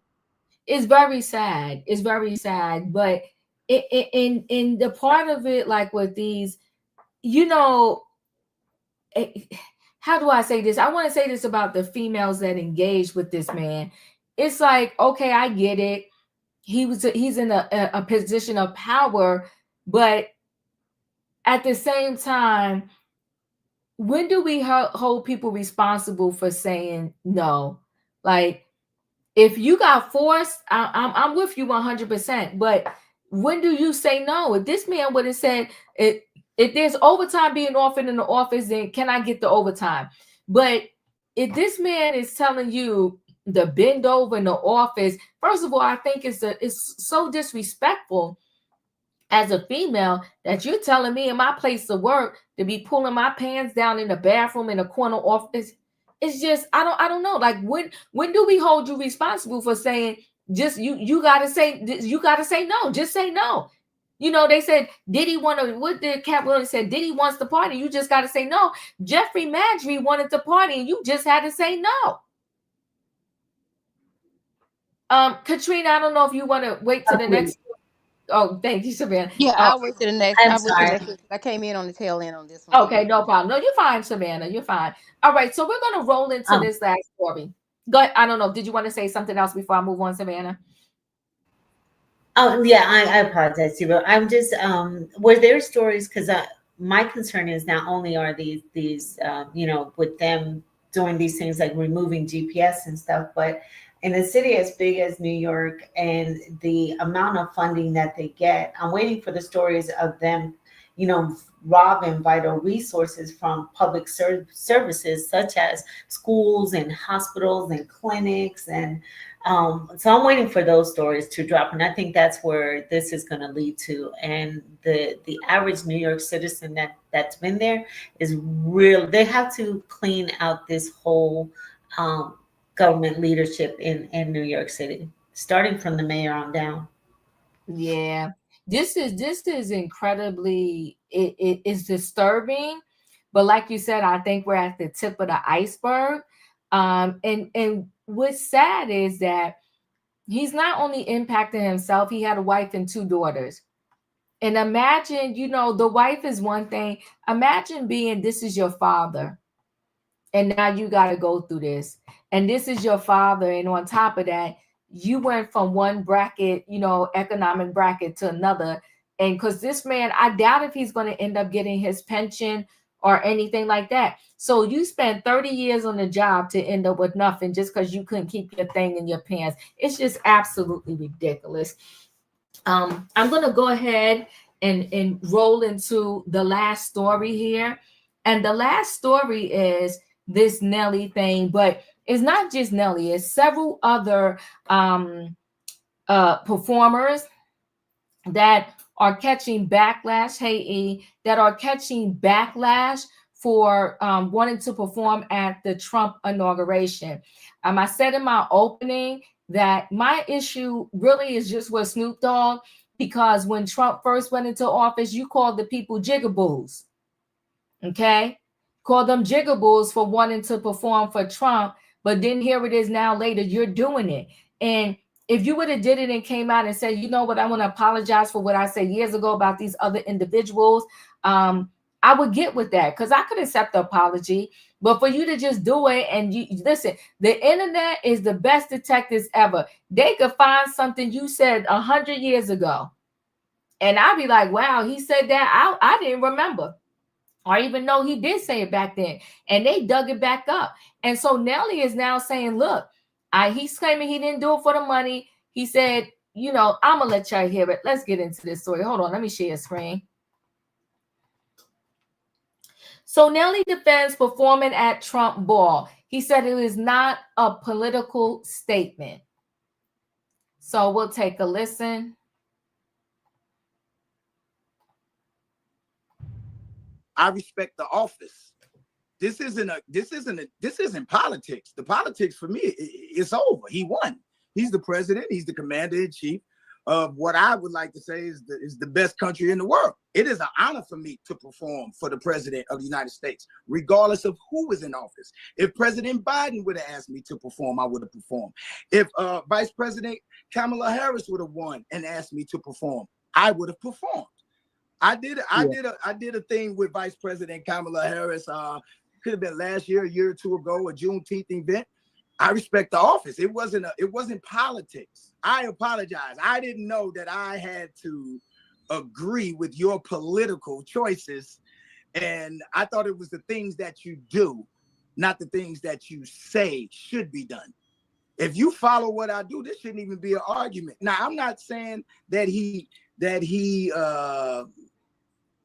it's very sad. It's very sad. But in the part of it, like with these, you know, it, how do I say this? I want to say this about the females that engage with this man. It's like, okay, I get it. He's in a position of power, but at the same time, when do we hold people responsible for saying no? Like, if you got forced, I'm with you 100%. But when do you say no? If this man would have said, if there's overtime being offered in the office, then can I get the overtime? But if this man is telling you to bend over in the office, first of all, I think it's so disrespectful as a female that you're telling me in my place of work to be pulling my pants down in the bathroom in a corner office. it's just I don't know. Like when do we hold you responsible for saying just you gotta say no, just say no. You know, they said Diddy wanted, what did Cat Williams said? Diddy wants to party, you just gotta say no. Jeffrey Maddrey wanted to party and you just had to say no. Katrina, I don't know if you want to wait to the next. Oh, thank you, Savannah.
Yeah, I'll wait to the next.
I'm
I'll wait to the
sorry.
next. I came in on the tail end on this one.
Okay, no problem. No, you're fine, Savannah. You're fine. All right, so we're gonna roll into this last story. Go ahead. I don't know. Did you want to say something else before I move on, Savannah?
Oh yeah, I apologize, Sibo. I'm just were there stories, because my concern is not only are these you know, with them doing these things like removing GPS and stuff, but in a city as big as New York and the amount of funding that they get, I'm waiting for the stories of them, you know, robbing vital resources from public services such as schools and hospitals and clinics. And so I'm waiting for those stories to drop. And I think that's where this is going to lead to. And the average New York citizen that's been there is real. They have to clean out this whole government leadership in New York City, starting from the mayor on down.
Yeah, this is incredibly, it is disturbing, but like you said, I think we're at the tip of the iceberg. And what's sad is that he's not only impacting himself, he had a wife and 2 daughters. And imagine, you know, the wife is one thing. Imagine this is your father, and now you got to go through this. And this is your father, and on top of that, you went from one bracket, you know, economic bracket to another. And because this man, I doubt if he's going to end up getting his pension or anything like that. So you spent 30 years on the job to end up with nothing just because you couldn't keep your thing in your pants. It's just absolutely ridiculous. I'm going to go ahead and roll into the last story here. And the last story is this Nelly thing, but it's not just Nelly, it's several other performers that are catching backlash, that are catching backlash for wanting to perform at the Trump inauguration. I said in my opening that my issue really is just with Snoop Dogg, because when Trump first went into office, you called the people jigaboos, okay? Called them jigaboos for wanting to perform for Trump, but then here it is now later, you're doing it. And if you would have did it and came out and said, you know what, I want to apologize for what I said years ago about these other individuals, I would get with that, because I could accept the apology. But for you to just do it, and you listen, the internet is the best detectives ever. They could find something you said 100 years ago, and I'd be like, wow, he said that. I didn't remember, or even know he did say it back then, and they dug it back up. And so Nelly is now saying, look, he's claiming he didn't do it for the money. He said, you know, I'm gonna let y'all hear it. Let's get into this story. Hold on, let me share a screen. So Nelly defends performing at Trump ball. He said it is not a political statement. So we'll take a listen.
I respect the office. This isn't politics. The politics for me, it's over. He won. He's the president. He's the commander in chief of what I would like to say is the best country in the world. It is an honor for me to perform for the president of the United States, regardless of who is in office. If President Biden would have asked me to perform, I would have performed. If Vice President Kamala Harris would have won and asked me to perform, I would have performed. I did a thing with Vice President Kamala Harris. Could have been last year, a year or two ago, a Juneteenth event. I respect the office. It wasn't politics. I apologize. I didn't know that I had to agree with your political choices, and I thought it was the things that you do, not the things that you say should be done. If you follow what I do, this shouldn't even be an argument. Now, I'm not saying that he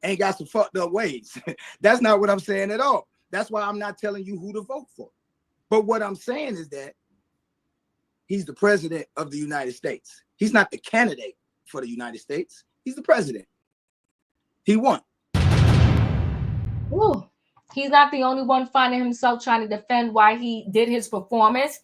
ain't got some fucked up ways. That's not what I'm saying at all. That's why I'm not telling you who to vote for. But what I'm saying is that he's the president of the United States. He's not the candidate for the United States. He's the president. He won.
Ooh, He's not the only one finding himself trying to defend why he did his performance.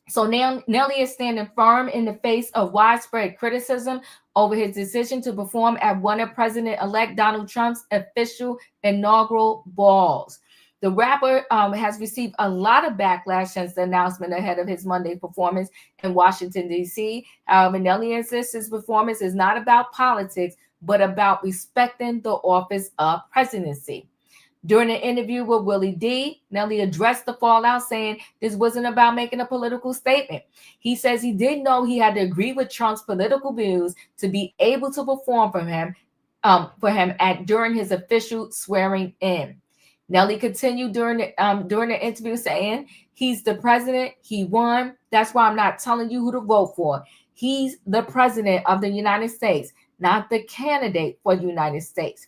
So now Nelly is standing firm in the face of widespread criticism over his decision to perform at one of President-elect Donald Trump's official inaugural balls. The rapper has received a lot of backlash since the announcement ahead of his Monday performance in Washington, D.C. However, Nelly insists his performance is not about politics, but about respecting the office of presidency. During an interview with Willie D, Nelly addressed the fallout, saying this wasn't about making a political statement. He says he didn't know he had to agree with Trump's political views to be able to perform for him during his official swearing in. Nelly continued during the interview saying, he's the president, he won. That's why I'm not telling you who to vote for. He's the president of the United States, not the candidate for the United States.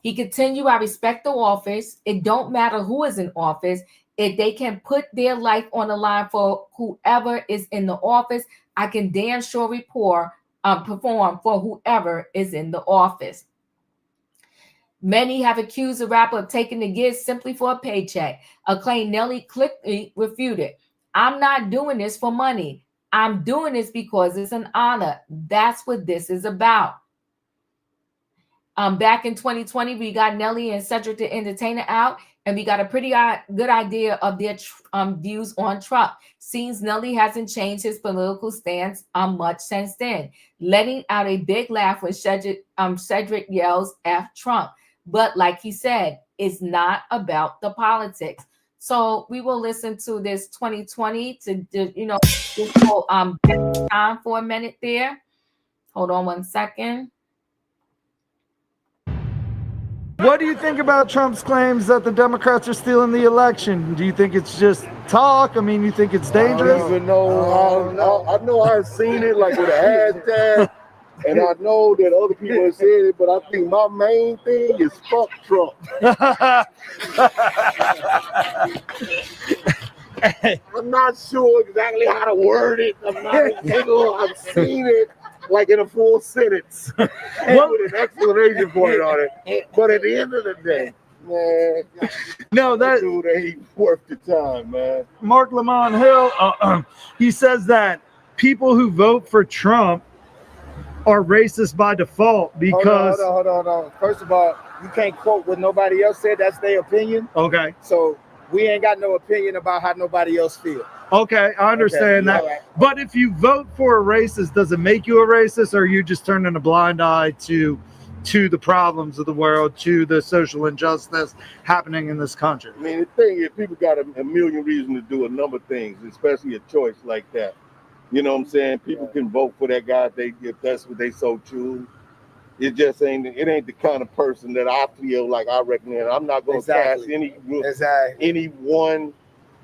He continued, I respect the office. It don't matter who is in office. If they can put their life on the line for whoever is in the office, I can damn sure perform for whoever is in the office. Many have accused the rapper of taking the gig simply for a paycheck, a claim Nelly quickly refuted. I'm not doing this for money. I'm doing this because it's an honor. That's what this is about. Back in 2020, we got Nelly and Cedric the Entertainer out, and we got a pretty good idea of their views on Trump. Seems Nelly hasn't changed his political stance much since then, letting out a big laugh when Cedric yells F Trump. But like he said, it's not about the politics. So we will listen to this 2020 to just hold time for a minute there. Hold on one second.
What do you think about Trump's claims that the Democrats are stealing the election? Do you think it's just talk? I mean, you think it's dangerous?
I don't even know. I know I've seen it like with a hashtag, and I know that other people have said it, but I think my main thing is fuck Trump. I'm not sure exactly how to word it. I'm not sure. I've seen it like in a full sentence with an explanation point on it. But at the end of the day, man,
no, that
dude ain't worth the time, man.
Mark Lamont Hill, he says that people who vote for Trump are racist by default because.
Hold on. First of all, you can't quote what nobody else said. That's their opinion.
Okay.
So we ain't got no opinion about how nobody else feels.
Okay, I understand that. Right. But if you vote for a racist, does it make you a racist, or are you just turning a blind eye to the problems of the world, to the social injustice happening in this country?
I mean, the thing is, people got a million reasons to do a number of things, especially a choice like that. You know what I'm saying? People can vote for that guy if that's what they so choose. It just ain't the kind of person that I feel like I recommend. I'm not going to cast any one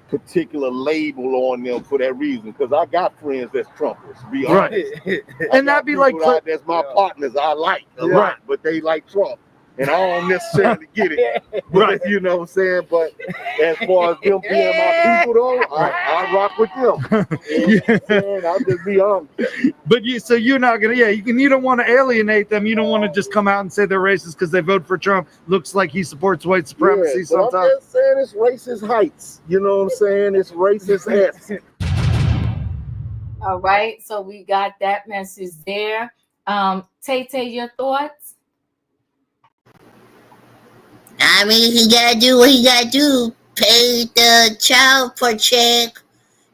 particular label on them for that reason, because I got friends that's Trumpers, to be honest.
Right. And that'd be like
that's my partners I like a lot, but they like Trump. And I don't necessarily get it. Right. You know what I'm saying? But as far as them being my people though, I rock with them. You know what I'm saying? I'll just be honest.
But you're not gonna, you don't want to alienate them. You don't want to just come out and say they're racist because they vote for Trump. Looks like he supports white supremacy sometimes.
I'm just saying it's racist heights. You know what I'm saying? It's racist esque.
All right, so we got that message there. Tay, your thoughts?
I mean, he gotta do what he gotta do. Pay the child support check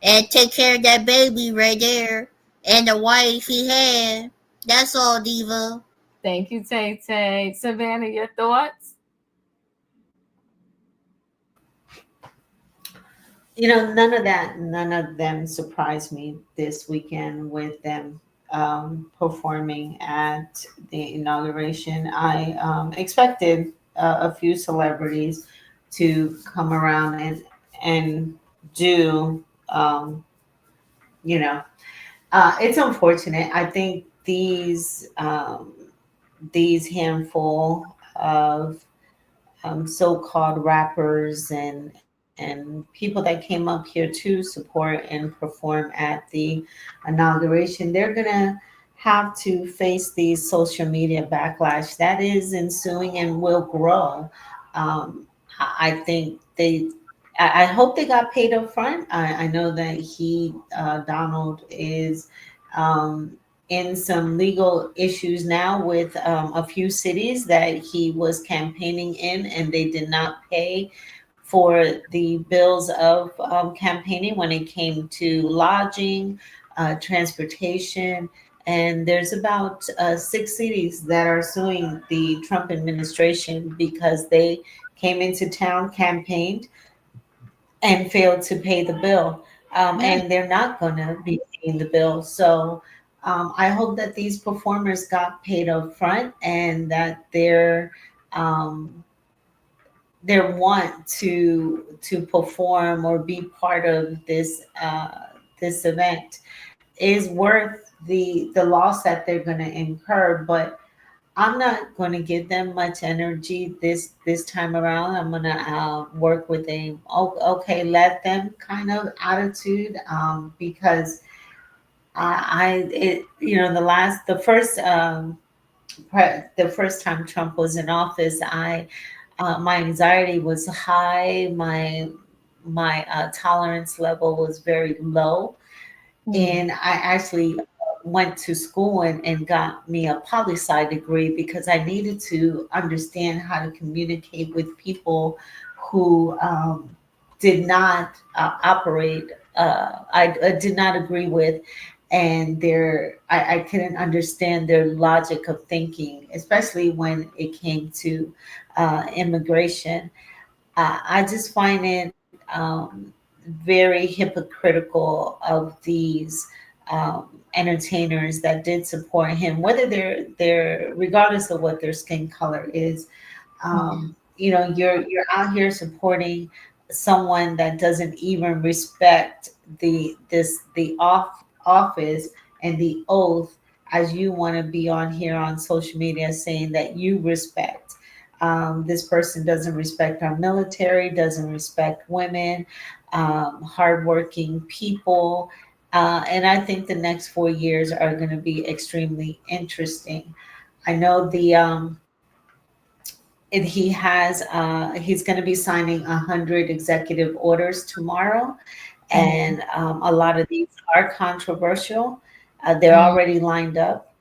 and take care of that baby right there and the wife he had. That's all, Diva.
Thank you, Tay. Savannah, your thoughts?
None of them surprised me this weekend with them performing at the inauguration. I expected a few celebrities to come around and do, it's unfortunate. I think these handful of so-called rappers and people that came up here to support and perform at the inauguration, they're gonna have to face these social media backlash that is ensuing and will grow. I think I hope they got paid up front. I know that Donald is um, in some legal issues now with a few cities that he was campaigning in, and they did not pay for the bills of campaigning when it came to lodging, transportation. And there's about 6 cities that are suing the Trump administration because they came into town, campaigned, and failed to pay the bill. And they're not going to be paying the bill. So I hope that these performers got paid up front and that um, their want to perform or be part of this event is worth the loss that they're going to incur. But I'm not going to give them much energy this time around. I'm going to work with a okay, let them kind of attitude, because the first time Trump was in office, my anxiety was high. My tolerance level was very low, and I actually went to school and got me a poli sci degree because I needed to understand how to communicate with people who did not operate. I did not agree with, and I couldn't understand their logic of thinking, especially when it came to immigration. I just find it very hypocritical of these entertainers that did support him, whether they're regardless of what their skin color is. You're out here supporting someone that doesn't even respect the office and the oath, as you want to be on here on social media saying that you respect. This person doesn't respect our military, doesn't respect women, hardworking people. And I think the next 4 years are going to be extremely interesting. I know he's going to be signing 100 executive orders tomorrow, and a lot of these are controversial. They're already lined up.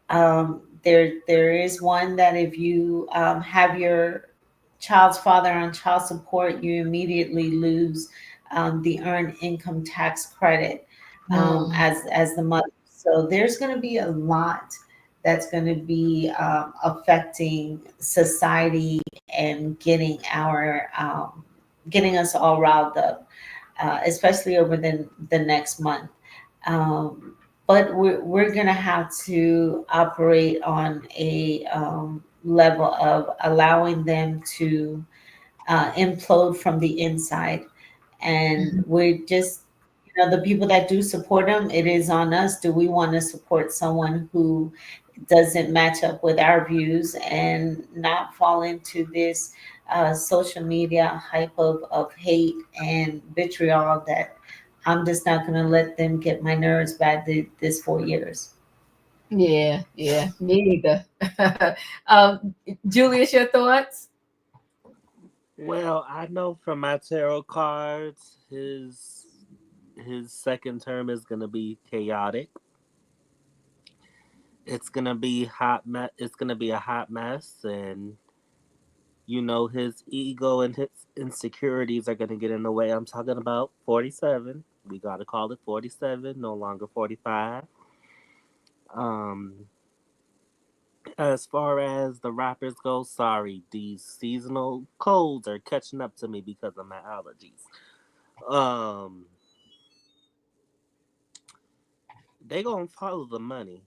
There is one that if you have your child's father on child support, you immediately lose the earned income tax credit as the mother. So there's going to be a lot that's going to be affecting society and getting us all riled up, especially over the next month. But we're going to have to operate on a level of allowing them to implode from the inside. And we're just, the people that do support them, it is on us. Do we want to support someone who doesn't match up with our views and not fall into this social media hype of hate and vitriol that I'm just not going to let them get my nerves back this 4 years.
Yeah, me neither. Julius, your thoughts?
Well, I know from my tarot cards, his second term is gonna be chaotic. It's gonna be It's gonna be a hot mess, and his ego and his insecurities are gonna get in the way. I'm talking about 47. We gotta call it 47, no longer 45. Um, as far as the rappers go, sorry, these seasonal colds are catching up to me because of my allergies. Um, they gonna follow the money.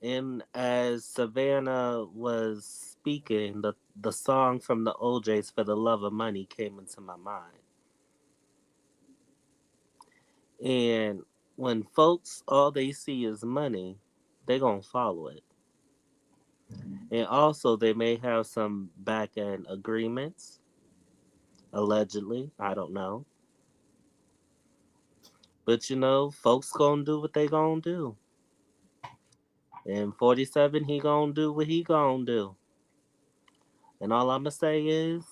And as Savannah was speaking, the song from the OJ's "For the Love of Money" came into my mind. And when folks all they see is money, they gonna follow it. And also, they may have some back end agreements, allegedly. I don't know. But folks gonna do what they gonna do. And 47, he gonna do what he gonna do. And all I'm going to say is,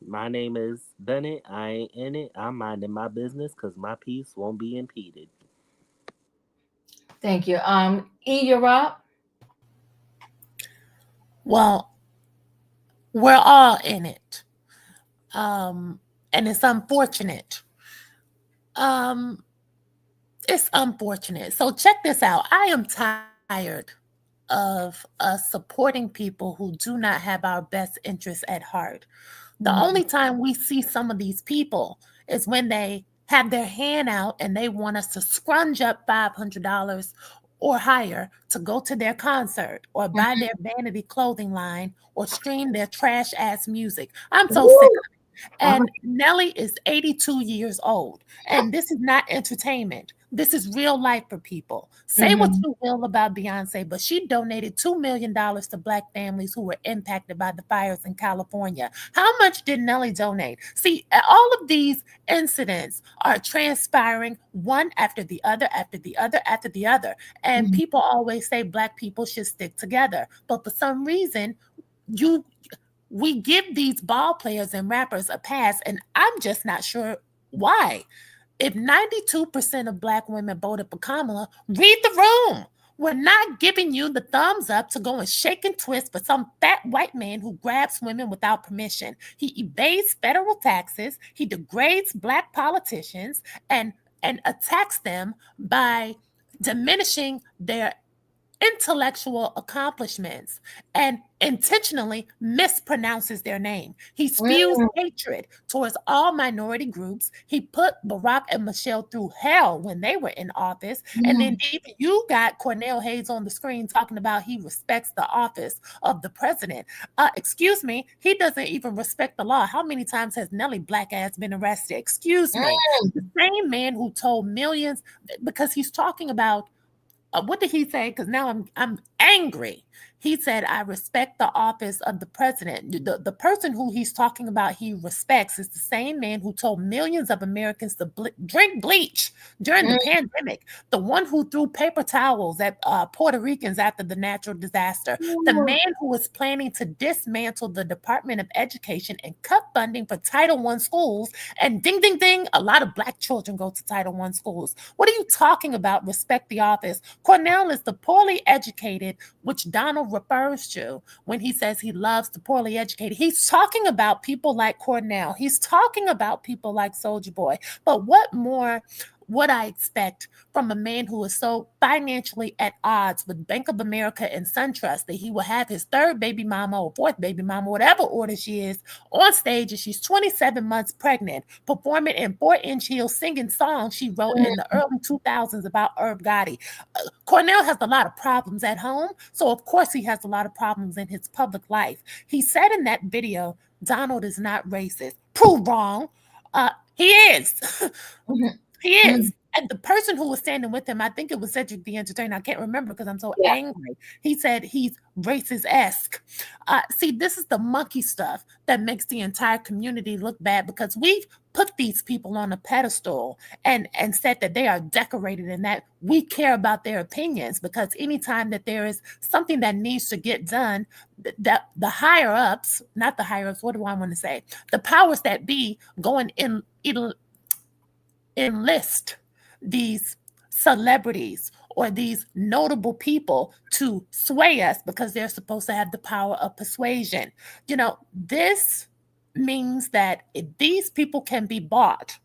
my name is Bennett. I ain't in it. I'm minding my business because my peace won't be impeded.
Thank you. You're up.
Well, we're all in it. And it's unfortunate. It's unfortunate. So check this out. I am tired of us supporting people who do not have our best interests at heart. The only time we see some of these people is when they have their hand out and they want us to scrunch up $500 or higher to go to their concert or buy their vanity clothing line or stream their trash ass music. I'm so sick of it. And Nelly is 82 years old. And this is not entertainment. This is real life for people. Say what you will about Beyonce, but she donated $2 million to Black families who were impacted by the fires in California. How much did Nelly donate? See, all of these incidents are transpiring one after the other, after the other, after the other. And people always say Black people should stick together. But for some reason, we give these ball players and rappers a pass, and I'm just not sure why. If 92% of Black women voted for Kamala, read the room. We're not giving you the thumbs up to go and shake and twist for some fat white man who grabs women without permission. He evades federal taxes. He degrades Black politicians and attacks them by diminishing their intellectual accomplishments and intentionally mispronounces their name. He spews hatred towards all minority groups. He put Barack and Michelle through hell when they were in office. And then even you got Cornell Hayes on the screen talking about he respects the office of the president. Excuse me, he doesn't even respect the law. How many times has Nelly black ass been arrested? Excuse me. The same man who told millions, because he's talking about what did he say? Because now I'm angry. He said, I respect the office of the president. The person who he's talking about he respects is the same man who told millions of Americans to drink bleach during the pandemic. The one who threw paper towels at Puerto Ricans after the natural disaster. The man who was planning to dismantle the Department of Education and cut funding for Title I schools. And ding, ding, ding, a lot of Black children go to Title I schools. What are you talking about? Respect the office. Cornell is the poorly educated, which Donald refers to when he says he loves the poorly educated. He's talking about people like Cornell. He's talking about people like Soulja Boy. But what more would I expect from a man who is so financially at odds with Bank of America and SunTrust that he will have his third baby mama or fourth baby mama, whatever order she is, on stage and she's 27 months pregnant, performing in 4-inch heels, singing songs she wrote in the early 2000s about Irv Gotti. Cornell has a lot of problems at home, so of course he has a lot of problems in his public life. He said in that video, Donald is not racist. Prove wrong. He is. He is. And the person who was standing with him, I think it was Cedric the Entertainer. I can't remember because I'm so angry. He said he's racist-esque. See, this is the monkey stuff that makes the entire community look bad because we've put these people on a pedestal and said that they are decorated and that we care about their opinions because anytime that there is something that needs to get done, that the higher ups, not the higher ups, what do I want to say? The powers that be go and enlist these celebrities or these notable people to sway us because they're supposed to have the power of persuasion. You know, this means that if these people can be bought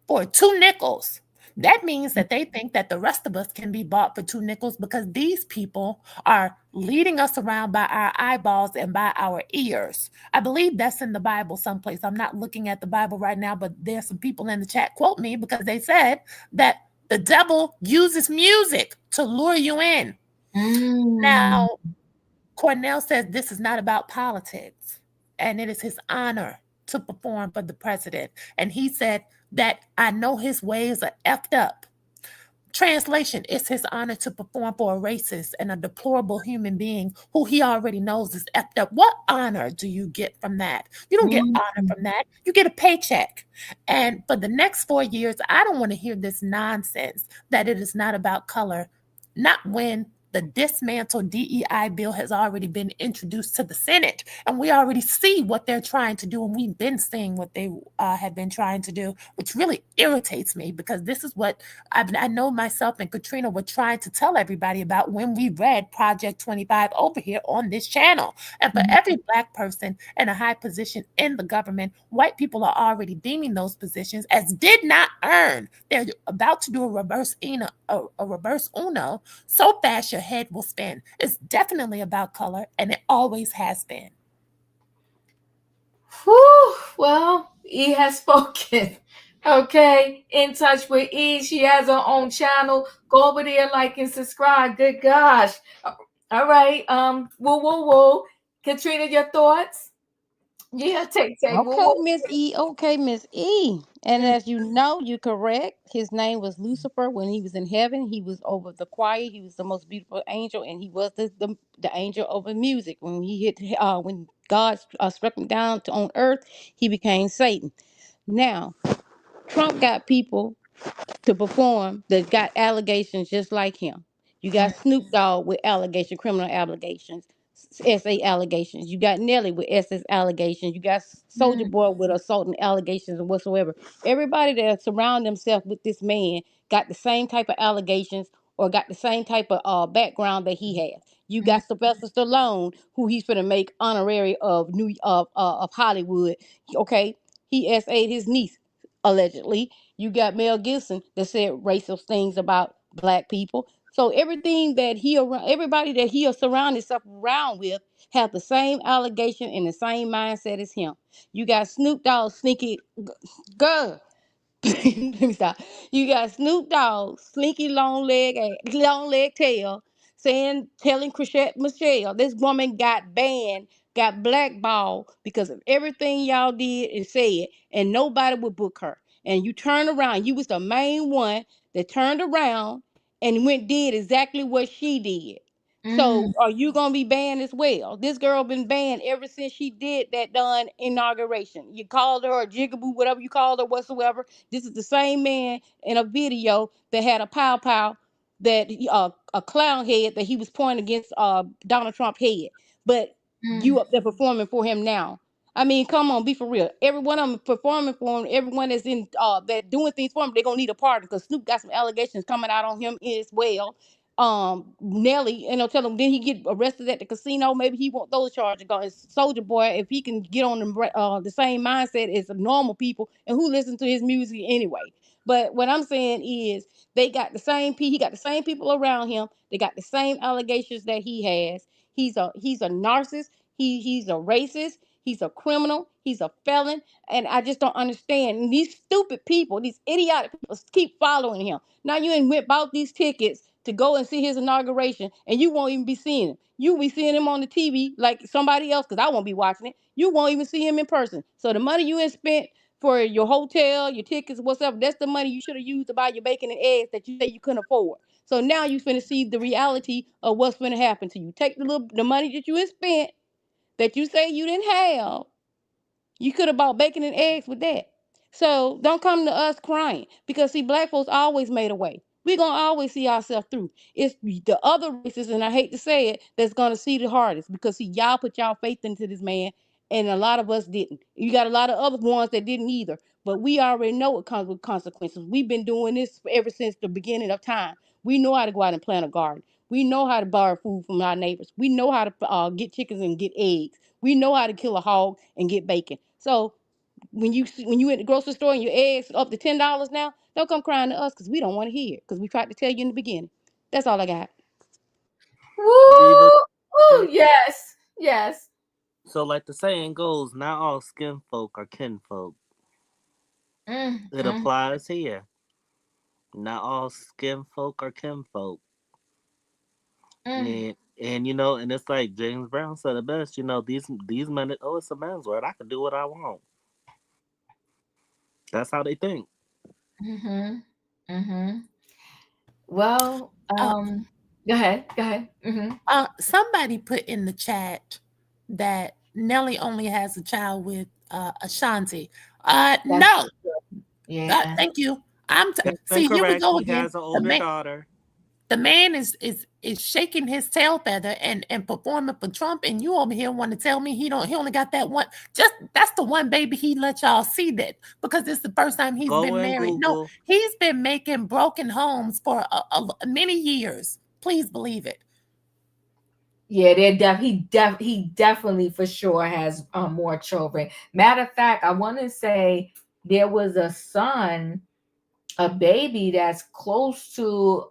for 2 nickels, that means that they think that the rest of us can be bought for 2 nickels because these people are leading us around by our eyeballs and by our ears. I believe that's in the Bible someplace. I'm not looking at the Bible right now, but there's some people in the chat quote me because they said that the devil uses music to lure you in. Now, Cornell says this is not about politics, and it is his honor to perform for the president. And he said that I know his ways are effed up. Translation, it's his honor to perform for a racist and a deplorable human being who he already knows is effed up. What honor do you get from that? You don't get honor from that. You get a paycheck. And for the next 4 years, I don't want to hear this nonsense that it is not about color, not when
the dismantled DEI bill has already been introduced to the Senate, and we already see what they're trying to do, and we've been seeing what they have been trying to do, which really irritates me, because this is what I know myself and Katrina were trying to tell everybody about when we read Project 25 over here on this channel. And for every Black person in a high position in the government, white people are already deeming those positions as did not earn. They're about to do a reverse Uno so fast your head will spin. It's definitely about color, and it always has been.
Whew, well, E has spoken. Okay, in touch with E. She has her own channel. Go over there, like and subscribe. Good gosh. All right. Whoa. Katrina, your thoughts? Yeah, take.
Okay, Miss E. Okay, Miss E. And as you know, you're correct. His name was Lucifer when he was in heaven. He was over the choir. He was the most beautiful angel, and he was the angel over music. When he when God struck him down on earth, he became Satan. Now, Trump got people to perform that got allegations just like him. You got Snoop Dogg with criminal allegations, SA allegations. You got Nelly with SS allegations. You got Soldier Boy with assaulting allegations and whatsoever. Everybody that surround themselves with this man got the same type of allegations or got the same type of background that he has. You got Sylvester Stallone, who he's going to make honorary of Hollywood. Okay, he SA'd his niece allegedly. You got Mel Gibson that said racist things about Black people. So everything that everybody that he surround himself around with have the same allegation and the same mindset as him. You got Snoop Dogg sneaky girl. Let me stop. You got Snoop Dogg, slinky long leg tail, telling Chrisette Michelle, this woman got banned, got blackballed because of everything y'all did and said, and nobody would book her. And you turn around, you was the main one that turned around and did exactly what she did. So are you gonna be banned as well? This girl been banned ever since she did that done inauguration. You called her a jigaboo, whatever you called her, whatsoever. This is the same man in a video that had a pow that a clown head that he was pointing against Donald Trump head. But you up there performing for him now. I mean, come on, be for real. Everyone I'm performing for him, everyone that's in that doing things for him, they're gonna need a partner because Snoop got some allegations coming out on him as well. Nelly, tell him, then he get arrested at the casino. Maybe he want those charges gone. Soldier Boy, if he can get on the same mindset as normal people, and who listen to his music anyway. But what I'm saying is, they got the same. He got the same people around him. They got the same allegations that he has. He's a narcissist. He's a racist. He's a criminal. He's a felon. And I just don't understand. And these stupid people, these idiotic people, keep following him. Now you ain't went bought these tickets to go and see his inauguration, and you won't even be seeing him. You be seeing him on the TV like somebody else, because I won't be watching it. You won't even see him in person. So the money you ain't spent for your hotel, your tickets, whatever, that's the money you should have used to buy your bacon and eggs that you say you couldn't afford. So now you finna see the reality of what's finna happen to you. Take the money that you had spent that you say you didn't have. You could have bought bacon and eggs with that. So don't come to us crying, because see, Black folks always made a way. We're gonna always see ourselves through. It's the other races, and I hate to say it, that's gonna see the hardest, because see, y'all put y'all faith into this man, and a lot of us didn't. You got a lot of other ones that didn't either. But we already know what comes with consequences. We've been doing this ever since the beginning of time. We know how to go out and plant a garden. We know how to borrow food from our neighbors. We know how to get chickens and get eggs. We know how to kill a hog and get bacon. So when you at the grocery store and your eggs up to $10 now, don't come crying to us, because we don't want to hear it, because we tried to tell you in the beginning. That's all I got.
Woo! Ooh, yes.
So, like the saying goes, not all skin folk are kinfolk. It applies here. Not all skin folk are kinfolk. And and it's like James Brown said it best. These men. It's a man's word. I can do what I want. That's how they think.
Well, go ahead.
Somebody put in the chat that Nelly only has a child with Ashanti. No.
Yeah.
Thank you.
See,
here we go
he
again.
has an older daughter.
The man is is shaking his tail feather and performing for Trump, and you over here want to tell me he only got that one, that's the one baby he let y'all see, that because it's the first time he's
Go
been
and
married. No,
Google.
he's been making broken homes for many years. Please believe it.
Yeah, he definitely for sure has more children. Matter of fact, I want to say there was a son, a baby that's close to.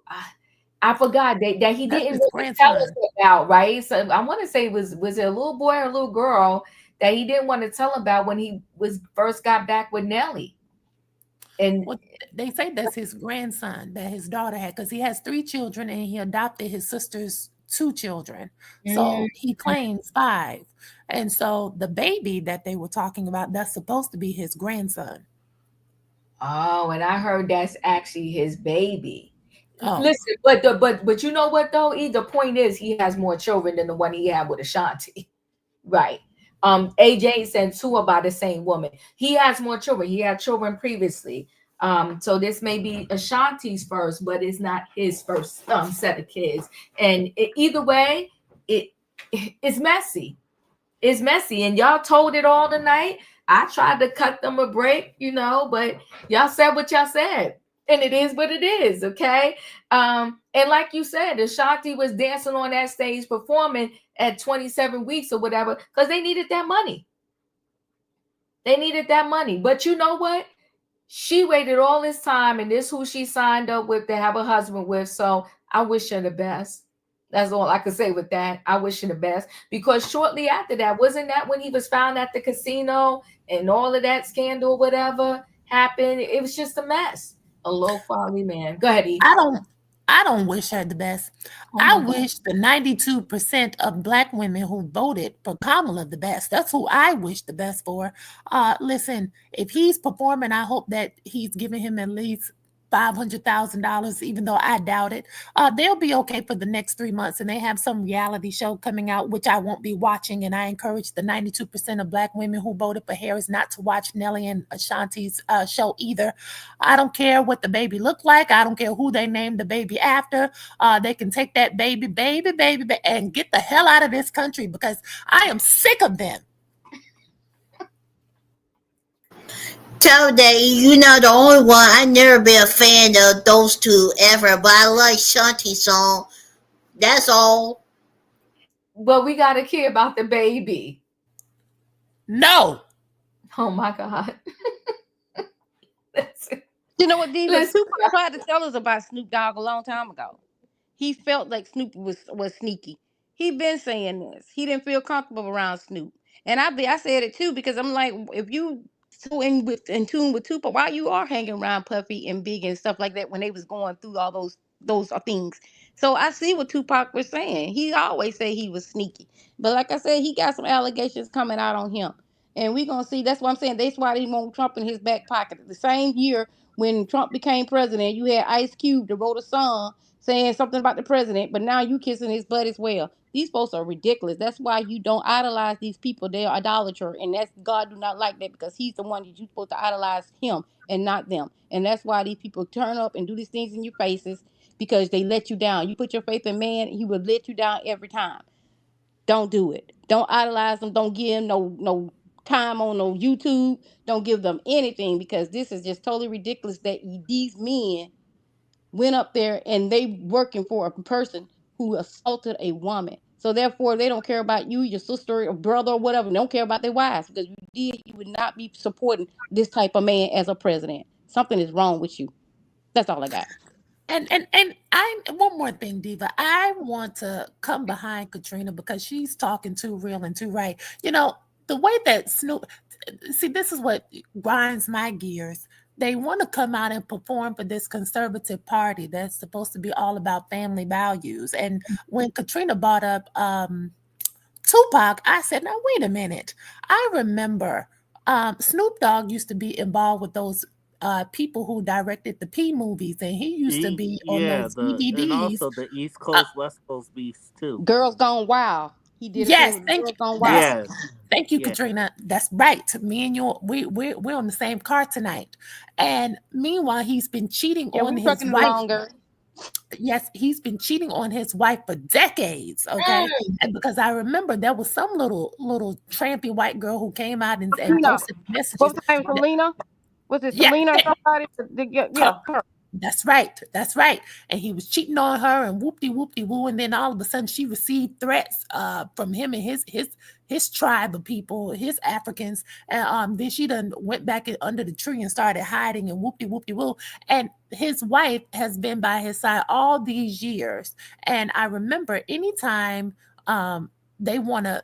I forgot that he
That's
didn't
his
really tell us
grandson.
about, right? So I want to say was it a little boy or a little girl that he didn't want to tell about when he was first got back with Nelly. And
Well, they say that's his grandson that his daughter had, because he has 3 children and he adopted his sister's 2 children.
Mm.
So he claims 5. And so the baby that they were talking about, that's supposed to be his grandson.
Oh, and I heard that's actually his baby.
Oh,
Listen, but you know what though? The point is he has more children than the one he had with Ashanti. Right. AJ said 2 about the same woman. He has more children. He had children previously. So this may be Ashanti's first, but it's not his first set of kids. And either way, it's messy. It's messy, and y'all told it all tonight. I tried to cut them a break, but y'all said what y'all said, and it is what it is. Okay. And like you said, Ashanti was dancing on that stage performing at 27 weeks or whatever because they needed that money. They needed that money. But you know what? She waited all this time, and this who she signed up with to have a husband with. So I wish her the best. That's all I could say with that. I wish her the best, because shortly after that, wasn't that when he was found at the casino and all of that scandal, whatever happened? It was just a mess. A low quality man. Go ahead, E.
I don't wish her the best.
Oh
I
my God.
wish the 92% of Black women who voted for Kamala the best. That's who I wish the best for. Listen, if he's performing, I hope that he's giving him at least $500,000, even though I doubt it. They'll be okay for the next 3 months, and they have some reality show coming out, which I won't be watching. And I encourage the 92% of Black women who voted for Harris not to watch Nelly and Ashanti's show either. I don't care what the baby looked like. I don't care who they named the baby after. They can take that baby, and get the hell out of this country, because I am sick of them.
Tell that you're not the only one. I never been a fan of those 2 ever, but I like Shanti's song. That's all.
But we got to care about the baby.
No.
Oh my God.
You know what, Diva?
Listen.
Tupac tried to tell us about Snoop Dogg a long time ago. He felt like Snoop was sneaky. He been saying this. He didn't feel comfortable around Snoop. And I said it too, because I'm like, if you so in tune with Tupac, why you are hanging around Puffy and Big and stuff like that when they was going through all those things. So I see what Tupac was saying. He always said he was sneaky. But like I said, he got some allegations coming out on him. And we're gonna see. That's what I'm saying. That's why they want Trump in his back pocket. The same year when Trump became president, you had Ice Cube that wrote a song saying something about the president, but now you kissing his butt as well. These folks are ridiculous. That's why you don't idolize these people. They're idolater, and that's God do not like that, because he's the one that you're supposed to idolize, him and not them. And that's why these people turn up and do these things in your faces, because they let you down. You put your faith in man, he will let you down every time. Don't do it. Don't idolize them. Don't give them no time on no YouTube. Don't give them anything, because this is just totally ridiculous that these men went up there and they working for a person who assaulted a woman. So therefore, they don't care about you, your sister or brother or whatever. They don't care about their wives, because you would not be supporting this type of man as a president. Something is wrong with you. That's all I got.
And I one more thing, Diva. I want to come behind Katrina, because she's talking too real and too right. The way that Snoop, see, this is what grinds my gears. They want to come out and perform for this conservative party that's supposed to be all about family values. And when Katrina brought up Tupac, I said, now wait a minute. I remember Snoop Dogg used to be involved with those people who directed the P movies, and he used to be on those DVDs.
And also the East Coast, West Coast beats too.
Girls Gone Wild. He did
yes,
a Girls Gone Wild.
Yes.
Thank you, Katrina. That's right. Me and you, we're on the same car tonight. And meanwhile, he's been cheating on his wife. Yes, he's been cheating on his wife for decades. Okay, and because I remember there was some little trampy white girl who came out and posted messages.
What was her name? Selena? Was it
Yeah,
Selena or somebody? Yeah, her.
That's right. That's right. And he was cheating on her and whoop-de-woo. And then all of a sudden she received threats from him and his tribe of people, his Africans. And then she done went back under the tree and started hiding and whoop-de-woo. And his wife has been by his side all these years. And I remember anytime they want to,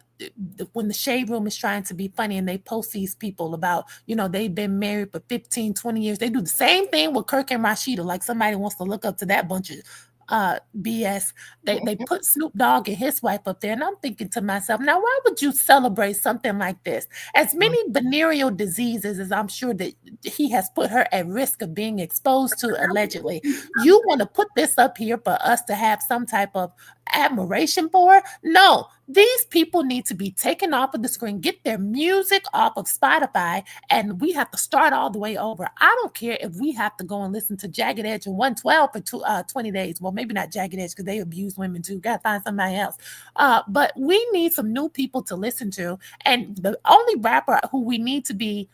when the shade room is trying to be funny and they post these people about, they've been married for 15, 20 years. They do the same thing with Kirk and Rashida. Like somebody wants to look up to that bunch of BS. They put Snoop Dogg and his wife up there. And I'm thinking to myself, now, why would you celebrate something like this? As many venereal diseases as I'm sure that he has put her at risk of being exposed to allegedly, you want to put this up here for us to have some type of admiration for? No, these people need to be taken off of the screen, get their music off of Spotify, and we have to start all the way over. I don't care if we have to go and listen to Jagged Edge and 112 for 20 days. Well, maybe not Jagged Edge because they abuse women too. Got to find somebody else. But we need some new people to listen to. And the only rapper who we need to be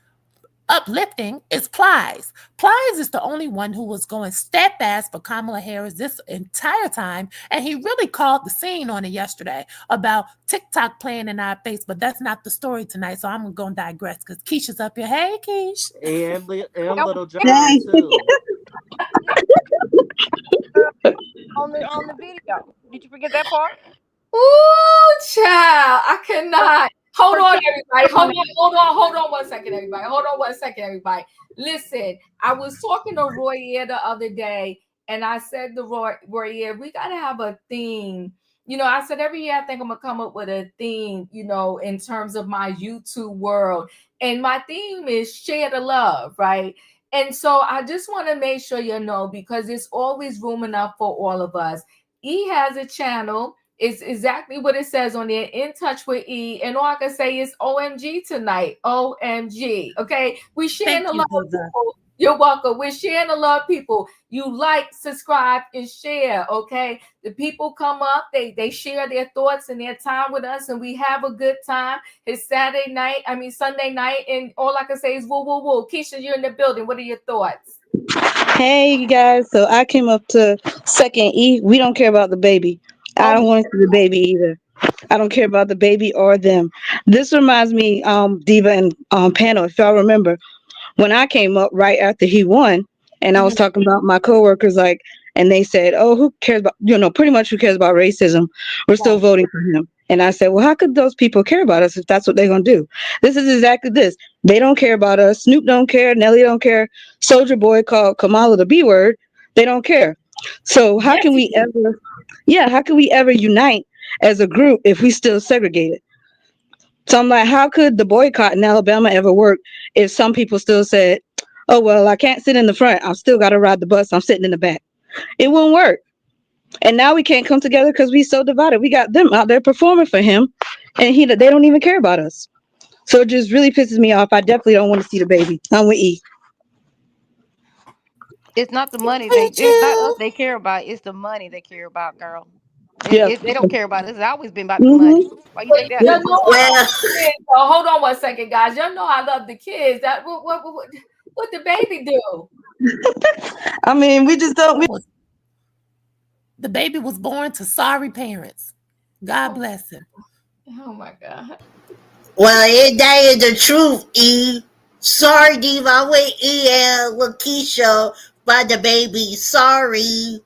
uplifting is Plies. Plies is the only one who was going steadfast for Kamala Harris this entire time, and he really called the scene on it yesterday about TikTok playing in our face, but that's not the story tonight, so I'm going to digress because Keisha's up here. Hey, Keish.
And Little John, too.
on the video. Did you forget that part?
Ooh, child, I cannot. Hold on, everybody. Hold on 1 second, everybody. Hold on 1 second, everybody. Listen, I was talking to Roy the other day, and I said to Roy, we got to have a theme. I said every year I think I'm going to come up with a theme, in terms of my YouTube world. And my theme is share the love, right? And so I just want to make sure because there's always room enough for all of us. E has a channel. It's exactly what it says on there. In touch with E, and all I can say is OMG tonight. OMG. Okay, we sharing the love, people. You're welcome. We're sharing the love, people. You like, subscribe, and share. Okay, the people come up, they share their thoughts and their time with us, and we have a good time. It's Sunday night, and all I can say is woo woo woo. Keisha, you're in the building. What are your thoughts?
Hey, you guys. So I came up to second E. We don't care about the baby. I don't want to see the baby either. I don't care about the baby or them. This reminds me, Diva and panel, if y'all remember, when I came up right after he won, and I was talking about my coworkers, and they said, "Oh, who cares about, pretty much who cares about racism? We're still voting for him." And I said, "Well, how could those people care about us if that's what they're gonna do?" This is exactly this. They don't care about us. Snoop don't care. Nelly don't care. Soldier Boy called Kamala the B word. They don't care. So how can we ever? Yeah, how can we ever unite as a group if we still segregated? So I'm like, how could the boycott in Alabama ever work if some people still said, "Oh, well, I can't sit in the front. I've still got to ride the bus. I'm sitting in the back." It won't work. And now we can't come together because we so divided. We got them out there performing for him, and they don't even care about us. So it just really pisses me off. I definitely don't want to see the baby. I'm with E.
It's not the money. It's not us they care about. It's the money they care about, girl. They don't care about it. It's always been about the money. Why you think that?
Hold on 1 second, guys. Y'all know I love the kids. That what the baby do?
I mean, we just don't.
The baby was born to sorry parents. God bless him.
Oh my God.
Well, that is the truth, E. Sorry, Diva. I'm with E and Lakeisha by the baby. Sorry.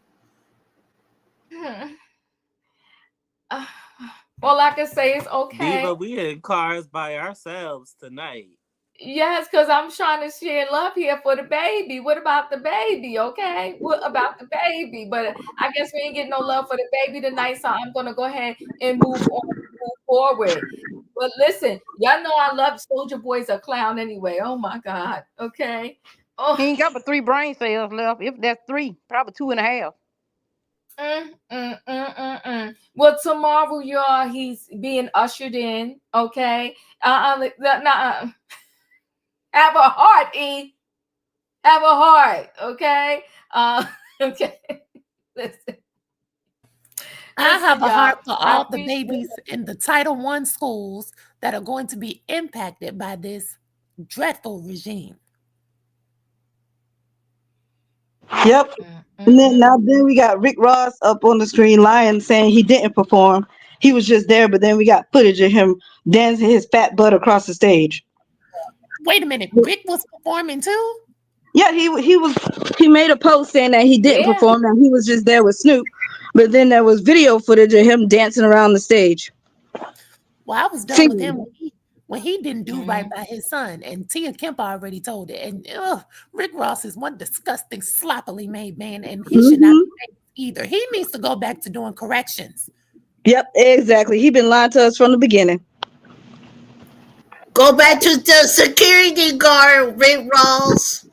All I can say is okay.
Diva, we in cars by ourselves tonight.
Yes, because I'm trying to share love here for the baby. What about the baby? Okay. What about the baby? But I guess we ain't getting no love for the baby tonight, so I'm gonna go ahead and move forward. But listen, y'all know I love Soldier Boy's a clown anyway. Oh my God. Okay. Oh.
He ain't got but 3 brain cells left. If that's 3, probably 2.5.
Well, tomorrow, y'all, he's being ushered in. Okay. Have a heart, E. Have a heart. Okay. Okay. Listen,
I have a
y'all,
heart for
I
all the
appreciate
babies in the Title I schools that are going to be impacted by this dreadful regime.
Yep. And then we got Rick Ross up on the screen lying, saying he didn't perform. He was just there, but then we got footage of him dancing his fat butt across the stage.
Wait a minute, Rick was performing too?
Yeah, he made a post saying that he didn't
Yeah.
perform, and he was just there with Snoop. But then there was video footage of him dancing around the stage.
Well, I was done with
Singing.
him when he didn't do right by his son, and Tia Kemp already told it. And Rick Ross is one disgusting, sloppily made man, and he should not be famous either. He needs to go back to doing corrections.
Yep, exactly. He been lying to us from the beginning.
Go back to the security guard, Rick Ross.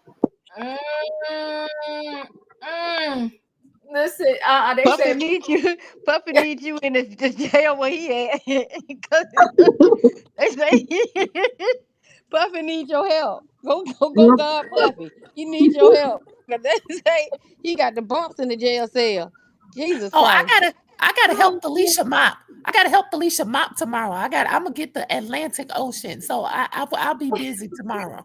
Listen, they
Puffy
say
needs you. Puffy needs you in the jail where he at. 'Cause they say Puffy needs your help. Go, God, Puffy. He needs your help. 'Cause they say he got the bumps in the jail cell. Jesus
Oh,
Christ.
I gotta help Felicia mop. I gotta help Felicia mop tomorrow. I'm gonna get the Atlantic Ocean, so I'll be busy tomorrow.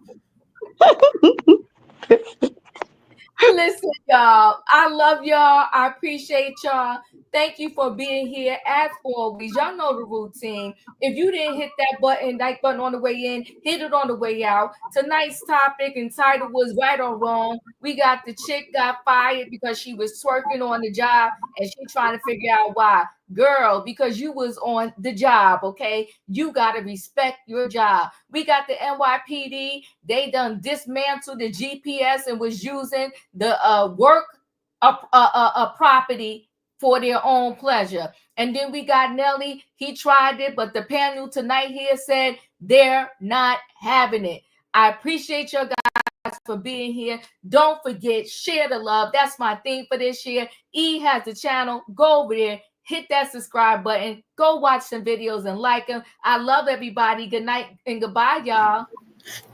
Listen, y'all. I love y'all. I appreciate y'all. Thank you for being here. As always, y'all know the routine. If you didn't hit that like button on the way in, hit it on the way out. Tonight's topic and title was right or wrong. We got the chick got fired because she was twerking on the job and she trying to figure out why. Girl, because you was on the job, okay? You got to respect your job. We got the NYPD. They done dismantled the GPS and was using the work property for their own pleasure. And then we got Nelly. He tried it, but the panel tonight here said they're not having it. I appreciate your guys for being here. Don't forget, share the love. That's my theme for this year. E has the channel. Go over there. Hit that subscribe button. Go watch some videos and like them. I love everybody. Good night and goodbye, y'all.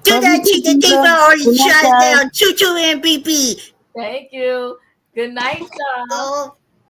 Do
Love
that,
you too,
Chica Diva,
Diva.
or you
Good night,
shut
guys.
down. Choo choo MPP.
Thank you. Good night, y'all.
Oh.